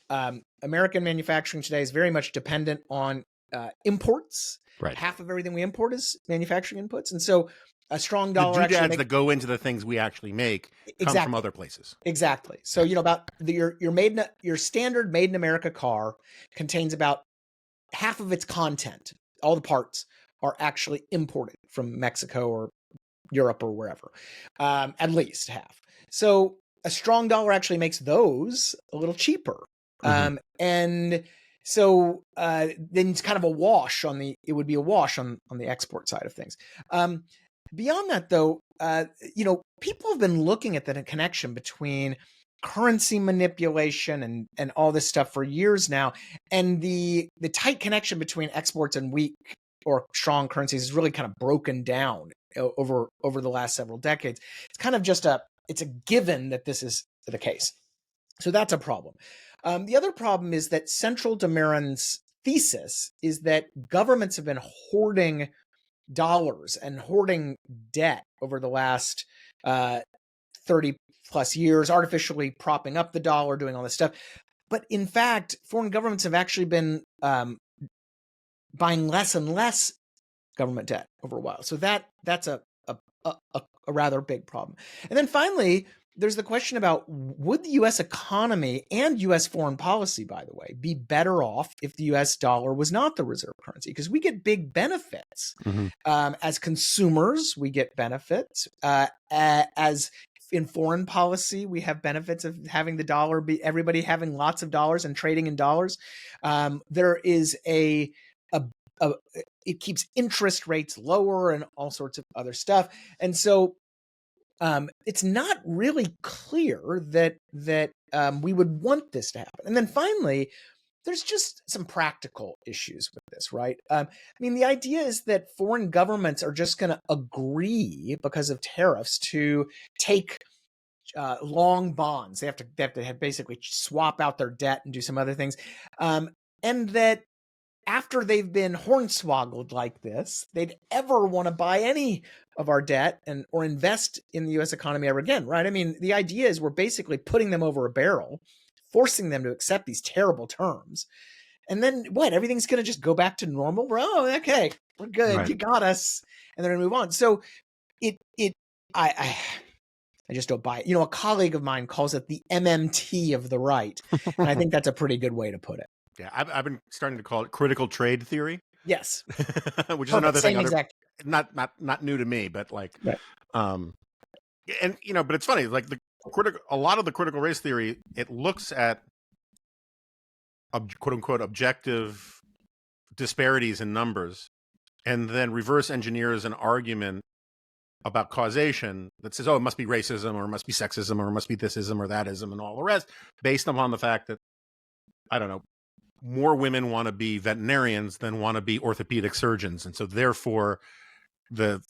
American manufacturing today is very much dependent on imports. Right. Half of everything we import is manufacturing inputs. And so a strong dollar the doodads that go into the things we actually make come from other places. Exactly. So, about your standard made in America car contains about half of its content. All the parts are actually imported from Mexico or Europe or wherever, at least half. So a strong dollar actually makes those a little cheaper. And so then it's kind of a wash it would be a wash on the export side of things. Beyond that, though, people have been looking at the connection between currency manipulation and all this stuff for years now. And the tight connection between exports and weak or strong currencies is really kind of broken down over the last several decades. It's kind of just it's a given that this is the case. So that's a problem. The other problem is that central to Marin's thesis is that governments have been hoarding dollars and hoarding debt over the last 30 plus years, artificially propping up the dollar, doing all this stuff. But in fact, foreign governments have actually been buying less and less government debt over a while. So that's a rather big problem. And then finally, there's the question about, would the U.S. economy and U.S. foreign policy, by the way, be better off if the U.S. dollar was not the reserve currency? Because we get big benefits. As consumers, we get benefits. As in foreign policy, we have benefits of having the dollar be everybody having lots of dollars and trading in dollars. There is it keeps interest rates lower and all sorts of other stuff. And so it's not really clear that we would want this to happen. And then finally, there's just some practical issues with this, right? I mean, the idea is that foreign governments are just going to agree because of tariffs to take long bonds. They have to basically swap out their debt and do some other things, and that after they've been hornswoggled like this, they'd ever want to buy any of our debt or invest in the U.S. economy ever again, right? I mean, the idea is we're basically putting them over a barrel, forcing them to accept these terrible terms. And then what? Everything's going to just go back to normal? Oh, okay, we're good. Right. You got us. And they're going to move on. So I just don't buy it. A colleague of mine calls it the MMT of the right. And I think that's a pretty good way to put it. Yeah, I've been starting to call it critical trade theory. Yes. Which is another thing. Not new to me, but like, right. And but it's funny, like a lot of the critical race theory, it looks at quote unquote objective disparities in numbers, and then reverse engineers an argument about causation that says, oh, it must be racism, or it must be sexism, or it must be thisism or thatism, and all the rest, based upon the fact that, I don't know, more women want to be veterinarians than want to be orthopedic surgeons. And so therefore the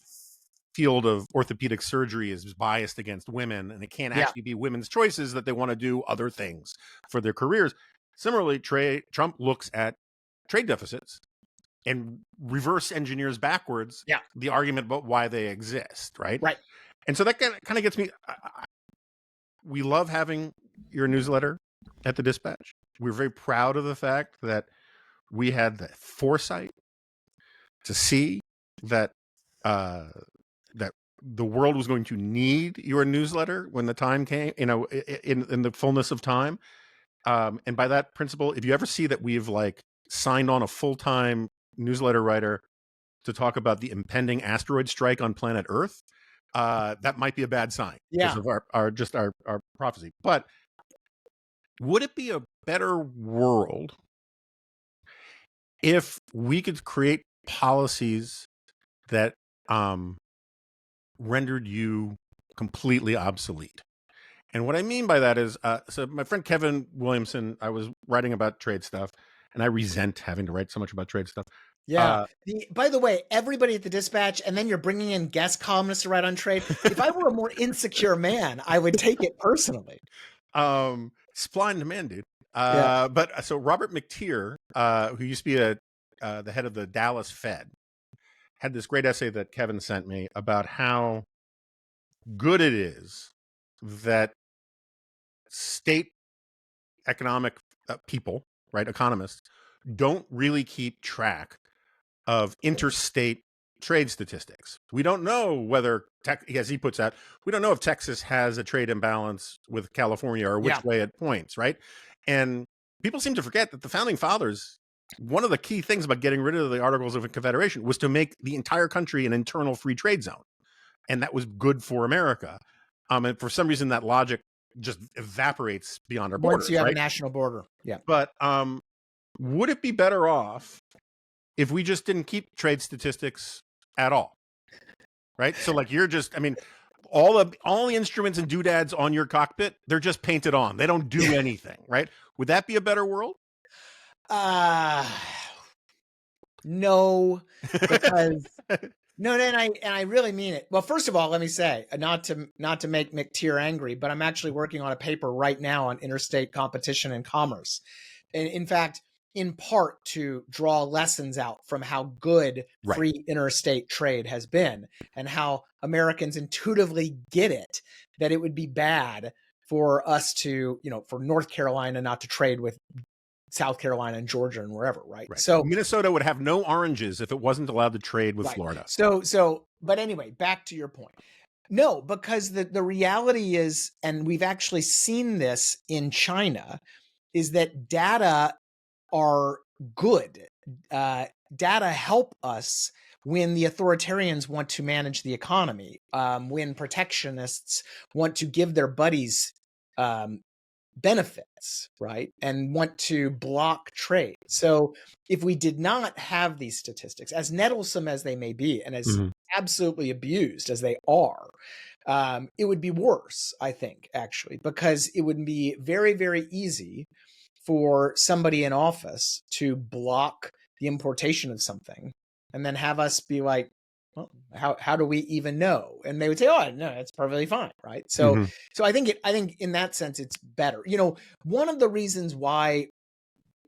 field of orthopedic surgery is biased against women, and it can't actually be women's choices that they want to do other things for their careers. Similarly, Trump looks at trade deficits and reverse engineers backwards the argument about why they exist, right? Right. And so that kind of gets me. We love having your newsletter at the Dispatch. We're very proud of the fact that we had the foresight to see that that the world was going to need your newsletter when the time came, in the fullness of time. And by that principle, if you ever see that we've like signed on a full-time newsletter writer to talk about the impending asteroid strike on planet Earth, that might be a bad sign because of our prophecy. But would it be a better world if we could create policies that rendered you completely obsolete? And what I mean by that is, so my friend Kevin Williamson, I was writing about trade stuff, and I resent having to write so much about trade stuff. Yeah. By the way, everybody at the Dispatch, and then you're bringing in guest columnists to write on trade. If I were a more insecure man, I would take it personally. Supply and demand, dude. But so Robert McTeer, who used to be the head of the Dallas Fed, had this great essay that Kevin sent me about how good it is that state economic people, right, economists, don't really keep track of interstate trade statistics. We don't know whether, as he puts out, we don't know if Texas has a trade imbalance with California or which way it points, right? And people seem to forget that the founding fathers, one of the key things about getting rid of the Articles of Confederation was to make the entire country an internal free trade zone. And that was good for America. And for some reason, that logic just evaporates beyond our borders. Once you have a national border. Yeah. But would it be better off if we just didn't keep trade statistics at all? Right? So like all the instruments and doodads on your cockpit, they're just painted on. They don't do anything, right? Would that be a better world? No, because no, and I really mean it. Well, first of all, let me say, not to make McTeer angry, but I'm actually working on a paper right now on interstate competition and commerce. And in fact, in part to draw lessons out from how good free interstate trade has been, and how Americans intuitively get it, that it would be bad for us to, for North Carolina not to trade with South Carolina and Georgia and wherever, right? So Minnesota would have no oranges if it wasn't allowed to trade with Florida. But anyway, back to your point. No, because the reality is, and we've actually seen this in China, is that data are good. Data help us when the authoritarians want to manage the economy, when protectionists want to give their buddies benefits, right? And want to block trade. So if we did not have these statistics, as nettlesome as they may be, and as absolutely abused as they are, it would be worse, I think, actually, because it would be very, very easy for somebody in office to block the importation of something and then have us be like, well, how do we even know? And they would say, oh, no, it's perfectly fine, right? So I think in that sense it's better. You know, one of the reasons why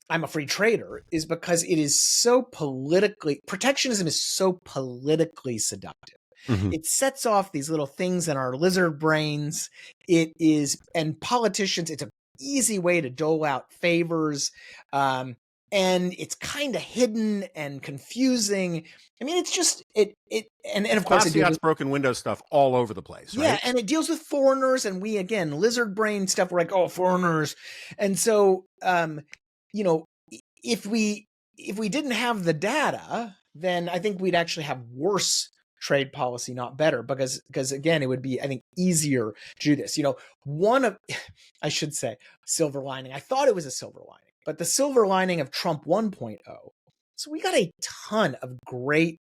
I'm a free trader is because it is so protectionism is so politically seductive. It sets off these little things in our lizard brains. And politicians, it's an easy way to dole out favors. And it's kind of hidden and confusing. I mean, it's just, and of course, Bastiat's broken window stuff all over the place, right? Yeah, and it deals with foreigners, and we, again, lizard brain stuff, we're like, oh, foreigners. And so, you know, if we didn't have the data, then I think we'd actually have worse trade policy, not better, because again, it would be, I think, easier to do this. You know, I should say, silver lining. I thought it was a silver lining, but the silver lining of Trump 1.0. So we got a ton of great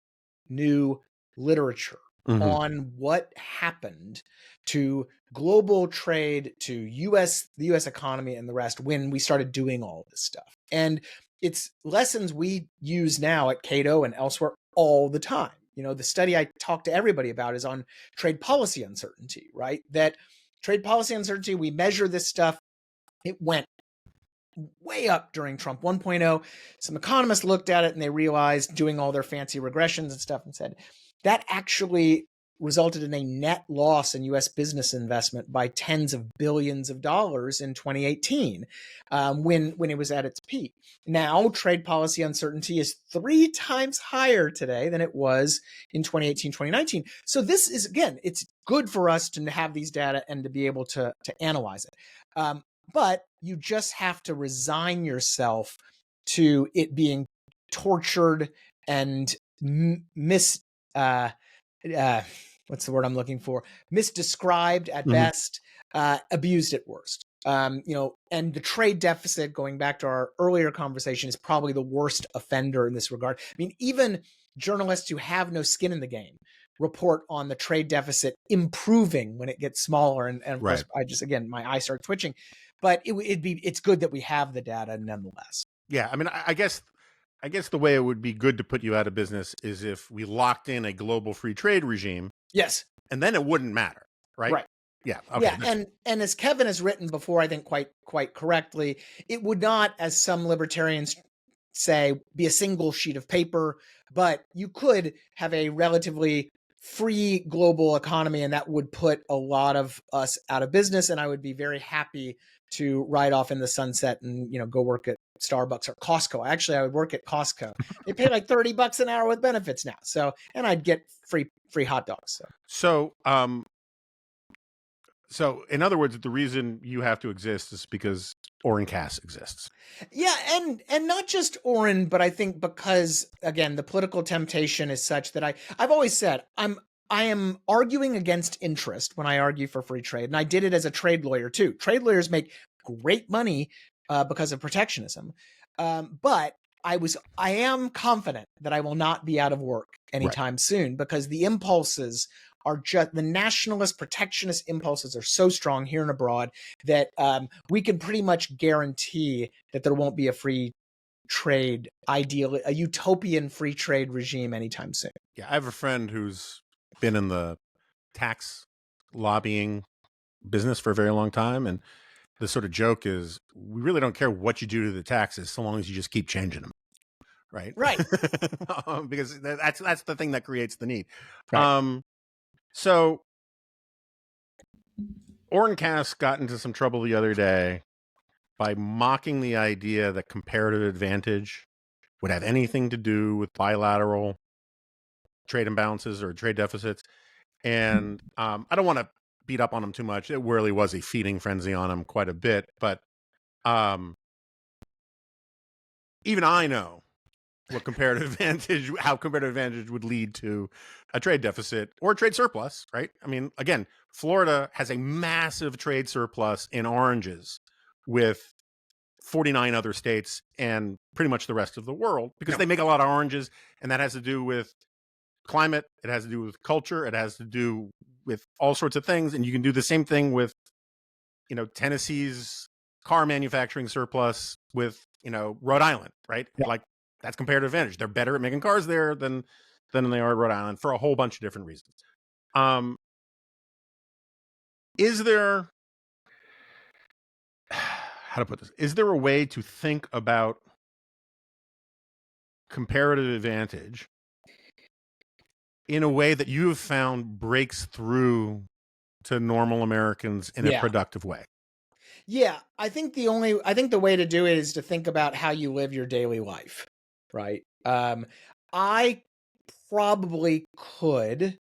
new literature on what happened to global trade, to the US economy and the rest when we started doing all of this stuff. And it's lessons we use now at Cato and elsewhere all the time. You know, the study I talk to everybody about is on trade policy uncertainty, right? That trade policy uncertainty, we measure this stuff. It went way up during Trump 1.0. Some economists looked at it and they realized, doing all their fancy regressions and stuff, and said that actually resulted in a net loss in U.S. business investment by tens of billions of dollars in 2018, when it was at its peak. Now, trade policy uncertainty is 3 times higher today than it was in 2018, 2019. So this is, again, it's good for us to have these data and to be able to analyze it. But you just have to resign yourself to it being tortured and what's the word I'm looking for? Misdescribed at best, abused at worst. You know, and the trade deficit, going back to our earlier conversation, is probably the worst offender in this regard. I mean, even journalists who have no skin in the game report on the trade deficit improving when it gets smaller. And of course, again, my eyes start twitching. But it's good that we have the data nonetheless. Yeah, I mean, I guess the way it would be good to put you out of business is if we locked in a global free trade regime. Yes. And then it wouldn't matter, right? Right. Yeah. Okay. Yeah. And as Kevin has written before, I think quite correctly, it would not, as some libertarians say, be a single sheet of paper, but you could have a relatively free global economy, and that would put a lot of us out of business. And I would be very happy to ride off in the sunset and, you know, go work at Starbucks or Costco. Actually, I would work at Costco. They pay like $30 an hour with benefits now. So, and I'd get free hot dogs. So in other words, the reason you have to exist is because Oren Cass exists. Yeah, and not just Oren, but I think because, again, the political temptation is such that I've always said I am arguing against interest when I argue for free trade, and I did it as a trade lawyer too. Trade lawyers make great money because of protectionism, but I am confident that I will not be out of work anytime soon, because the impulses are just, the nationalist protectionist impulses are so strong here and abroad that we can pretty much guarantee that there won't be a free trade, a utopian free trade regime anytime soon. Yeah, I have a friend who's been in the tax lobbying business for a very long time, and the sort of joke is, we really don't care what you do to the taxes so long as you just keep changing them, right? Because that's the thing that creates the need. So Oren Cass got into some trouble the other day by mocking the idea that comparative advantage would have anything to do with bilateral trade imbalances or trade deficits. And I don't want to beat up on him too much. It really was a feeding frenzy on him quite a bit. But even I know what how comparative advantage would lead to a trade deficit or a trade surplus, right? I mean, again, Florida has a massive trade surplus in oranges, with 49 other states and pretty much the rest of the world, because No. they make a lot of oranges, and that has to do with climate, it has to do with culture, it has to do with all sorts of things. And you can do the same thing with, Tennessee's car manufacturing surplus with, Rhode Island, right? Yeah. Like, that's comparative advantage. They're better at making cars there than they are at Rhode Island for a whole bunch of different reasons. Is there, how to put this? Is there a way to think about comparative advantage in a way that you have found breaks through to normal Americans in a productive way? Yeah, I think the way to do it is to think about how you live your daily life, right? I probably could.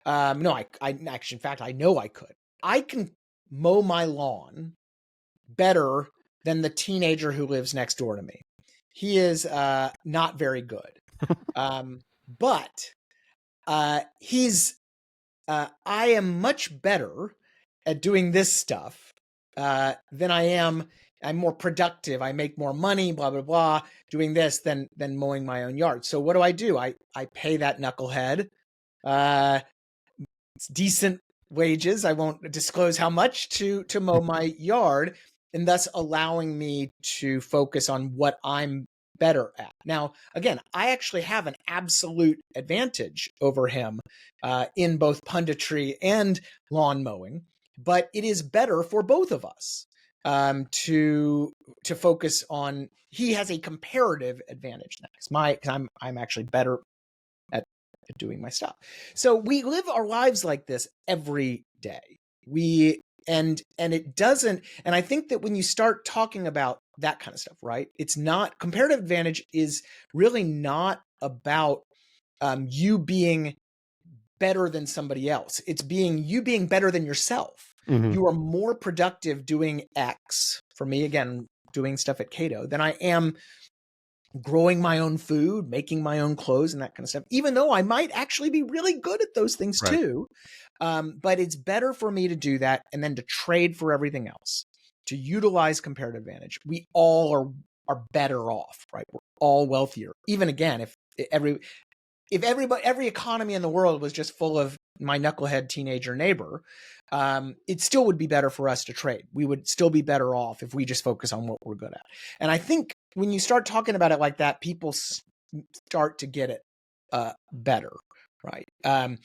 No, I actually, in fact, I know I could. I can mow my lawn better than the teenager who lives next door to me. He is not very good, but he's. I am much better at doing this stuff than I am. I'm more productive. I make more money, blah, blah, blah, doing this than mowing my own yard. So what do? I pay that knucklehead. It's decent wages. I won't disclose how much to mow my yard, and thus allowing me to focus on what I'm better at. Now, again, I actually have an absolute advantage over him in both punditry and lawn mowing, but it is better for both of us to focus on. He has a comparative advantage now because I'm actually better at doing my stuff. So we live our lives like this every day. And it doesn't, and I think that when you start talking about that kind of stuff, right? It's not, comparative advantage is really not about you being better than somebody else. It's you being better than yourself. Mm-hmm. You are more productive doing X, for me, again, doing stuff at Cato, than I am growing my own food, making my own clothes and that kind of stuff, even though I might actually be really good at those things too. But it's better for me to do that and then to trade for everything else, to utilize comparative advantage. We all are better off, right? We're all wealthier. Even again, if every economy in the world was just full of my knucklehead teenager neighbor, it still would be better for us to trade. We would still be better off if we just focus on what we're good at. And I think when you start talking about it like that, people start to get it better, right?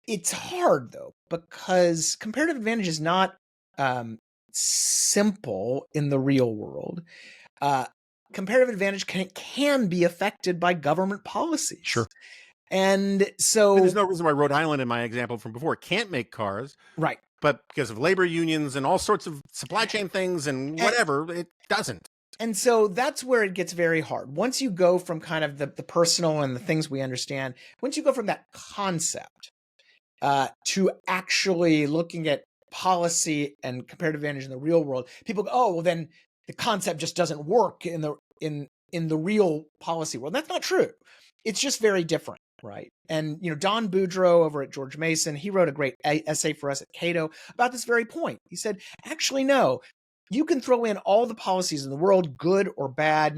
It's hard though, because comparative advantage is not simple in the real world. Comparative advantage can be affected by government policies. Sure. And so there's no reason why Rhode Island, in my example from before, can't make cars. Right. But because of labor unions and all sorts of supply chain things and whatever, it doesn't. And so that's where it gets very hard. Once you go from kind of the personal and the things we understand, once you go from that concept to actually looking at policy and comparative advantage in the real world, people go, oh, well, then the concept just doesn't work in the real policy world. That's not true. It's just very different, right? And Don Boudreaux over at George Mason, he wrote a great essay for us at Cato about this very point. He said, actually, no, you can throw in all the policies in the world, good or bad.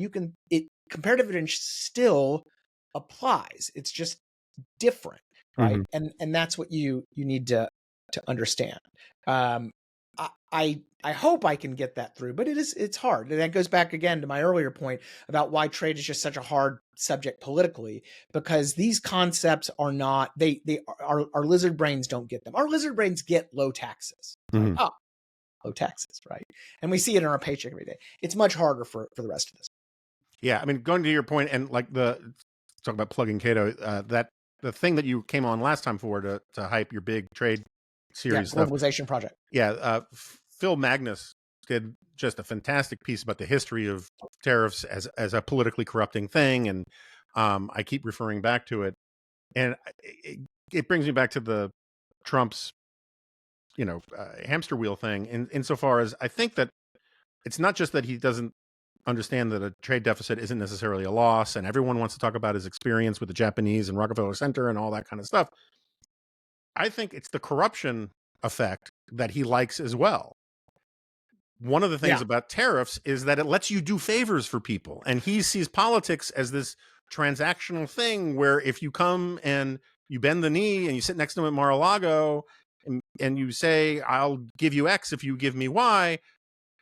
Comparative advantage still applies. It's just different, right? Mm-hmm. And that's what you need to understand. I hope I can get that through, but it's hard. And that goes back again to my earlier point about why trade is just such a hard subject politically, because these concepts are not, our lizard brains don't get them. Our lizard brains get low taxes. Mm-hmm. Like, low taxes, right? And we see it in our paycheck every day. It's much harder for the rest of us. Yeah, I mean, going to your point, and like talk about plugging Cato, that the thing that you came on last time for to hype your big trade series, globalization project. Yeah, Phil Magnus did just a fantastic piece about the history of tariffs as a politically corrupting thing, and I keep referring back to it, and it brings me back to the Trump's hamster wheel thing, insofar as I think that it's not just that he doesn't understand that a trade deficit isn't necessarily a loss, and everyone wants to talk about his experience with the Japanese and Rockefeller Center and all that kind of stuff. I think it's the corruption effect that he likes as well. one of the things Yeah. about tariffs is that it lets you do favors for people. And he sees politics as this transactional thing where if you come and you bend the knee and you sit next to him at Mar-a-Lago and you say, I'll give you X if you give me Y,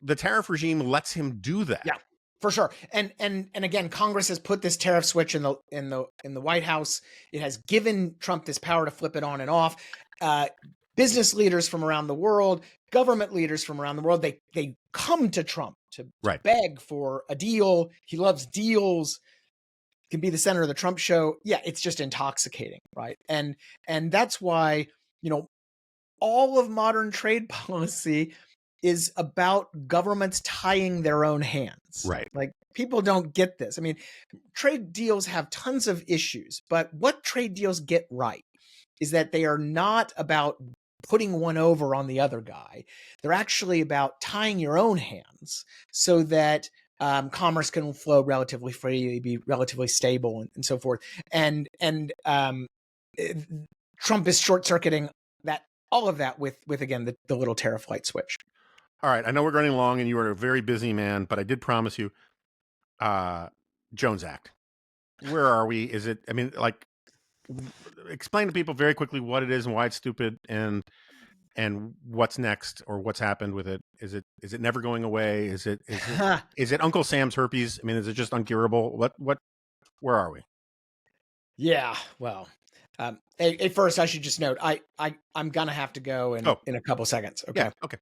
the tariff regime lets him do that. Yeah, for sure. And again, Congress has put this tariff switch in the White House. It has given Trump this power to flip it on and off. Business leaders from around the world, government leaders from around the world, they come to Trump to beg for a deal. He loves deals. Can be the center of the Trump show. Yeah, it's just intoxicating, right? And that's why, all of modern trade policy is about governments tying their own hands. Right. Like, people don't get this. I mean, trade deals have tons of issues, but what trade deals get right is that they are not about putting one over on the other guy. They're actually about tying your own hands so that commerce can flow relatively freely, be relatively stable, and so forth. And Trump is short-circuiting all of that with again the little tariff light switch. All right, I know we're running long, and you are a very busy man, but I did promise you, Jones Act. Where are we? Is it? I mean, like, explain to people very quickly what it is and why it's stupid, and what's next or what's happened with it. Is it never going away? Is it Uncle Sam's herpes? I mean, is it just uncurable? Where are we? Yeah, well, first I should just note I'm gonna have to go in a couple seconds. Okay. Yeah, okay.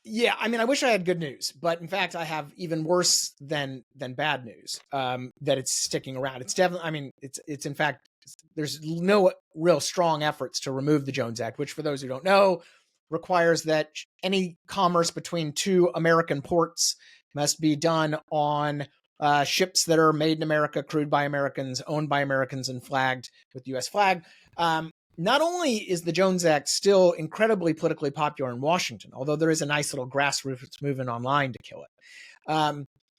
Yeah, I mean, I wish I had good news, but in fact, I have even worse than bad news. That it's sticking around. It's definitely. I mean, it's in fact, there's no real strong efforts to remove the Jones Act, which, for those who don't know, requires that any commerce between two American ports must be done on ships that are made in America, crewed by Americans, owned by Americans, and flagged with the U.S. flag. Not only is the Jones Act still incredibly politically popular in Washington, although there is a nice little grassroots movement online to kill it,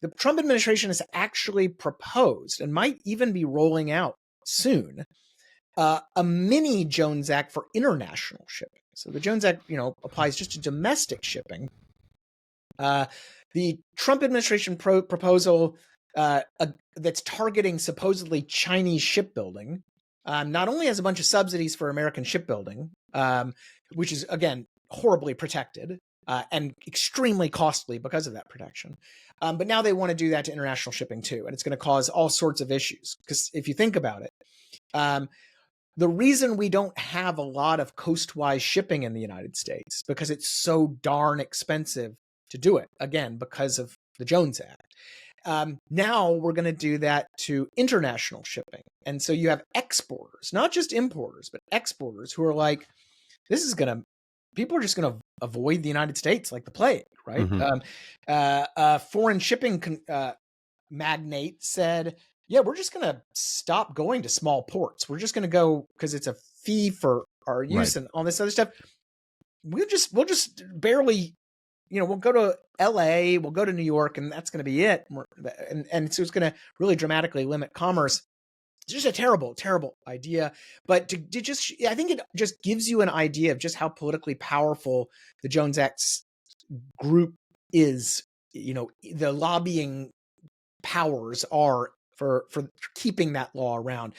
the Trump administration has actually proposed, and might even be rolling out soon, a mini Jones Act for international shipping. So the Jones Act, applies just to domestic shipping. The Trump administration proposal that's targeting supposedly Chinese shipbuilding not only has a bunch of subsidies for American shipbuilding, which is, again, horribly protected and extremely costly because of that protection, but now they want to do that to international shipping too, and it's going to cause all sorts of issues. Because if you think about it, the reason we don't have a lot of coastwise shipping in the United States is because it's so darn expensive to do it, again, because of the Jones Act. Now we're going to do that to international shipping. And so you have exporters, not just importers, but exporters who are like, people are just going to avoid the United States like the plague, right? Mm-hmm. Foreign shipping magnate said, yeah, we're just going to stop going to small ports. We're just going to go, because it's a fee for our use, right, and all this other stuff. We'll just barely, we'll go to LA, we'll go to New York, and that's going to be it. And so it's going to really dramatically limit commerce. It's just a terrible, terrible idea. But I think it just gives you an idea of just how politically powerful the Jones Act group is. The lobbying powers are for keeping that law around.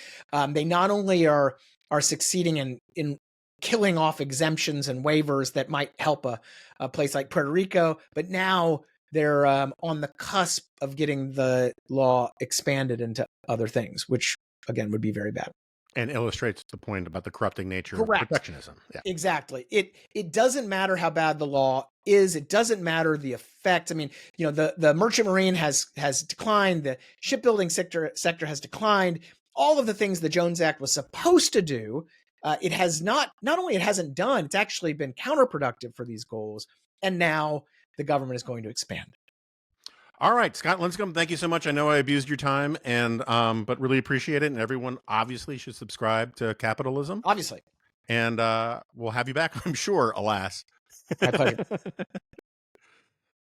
They not only are succeeding in killing off exemptions and waivers that might help a place like Puerto Rico, but now they're on the cusp of getting the law expanded into other things, which again would be very bad. And illustrates the point about the corrupting nature Correct. of protectionism. Yeah. Exactly. It doesn't matter how bad the law is. It doesn't matter the effect. I mean, the merchant marine has declined. The shipbuilding sector has declined. All of the things the Jones Act was supposed to do, it has not only it hasn't done, it's actually been counterproductive for these goals. And now the government is going to expand. All right, Scott Lincicome, thank you so much. I know I abused your time, but really appreciate it. And everyone obviously should subscribe to Capitalism. Obviously. And we'll have you back, I'm sure, alas. My pleasure.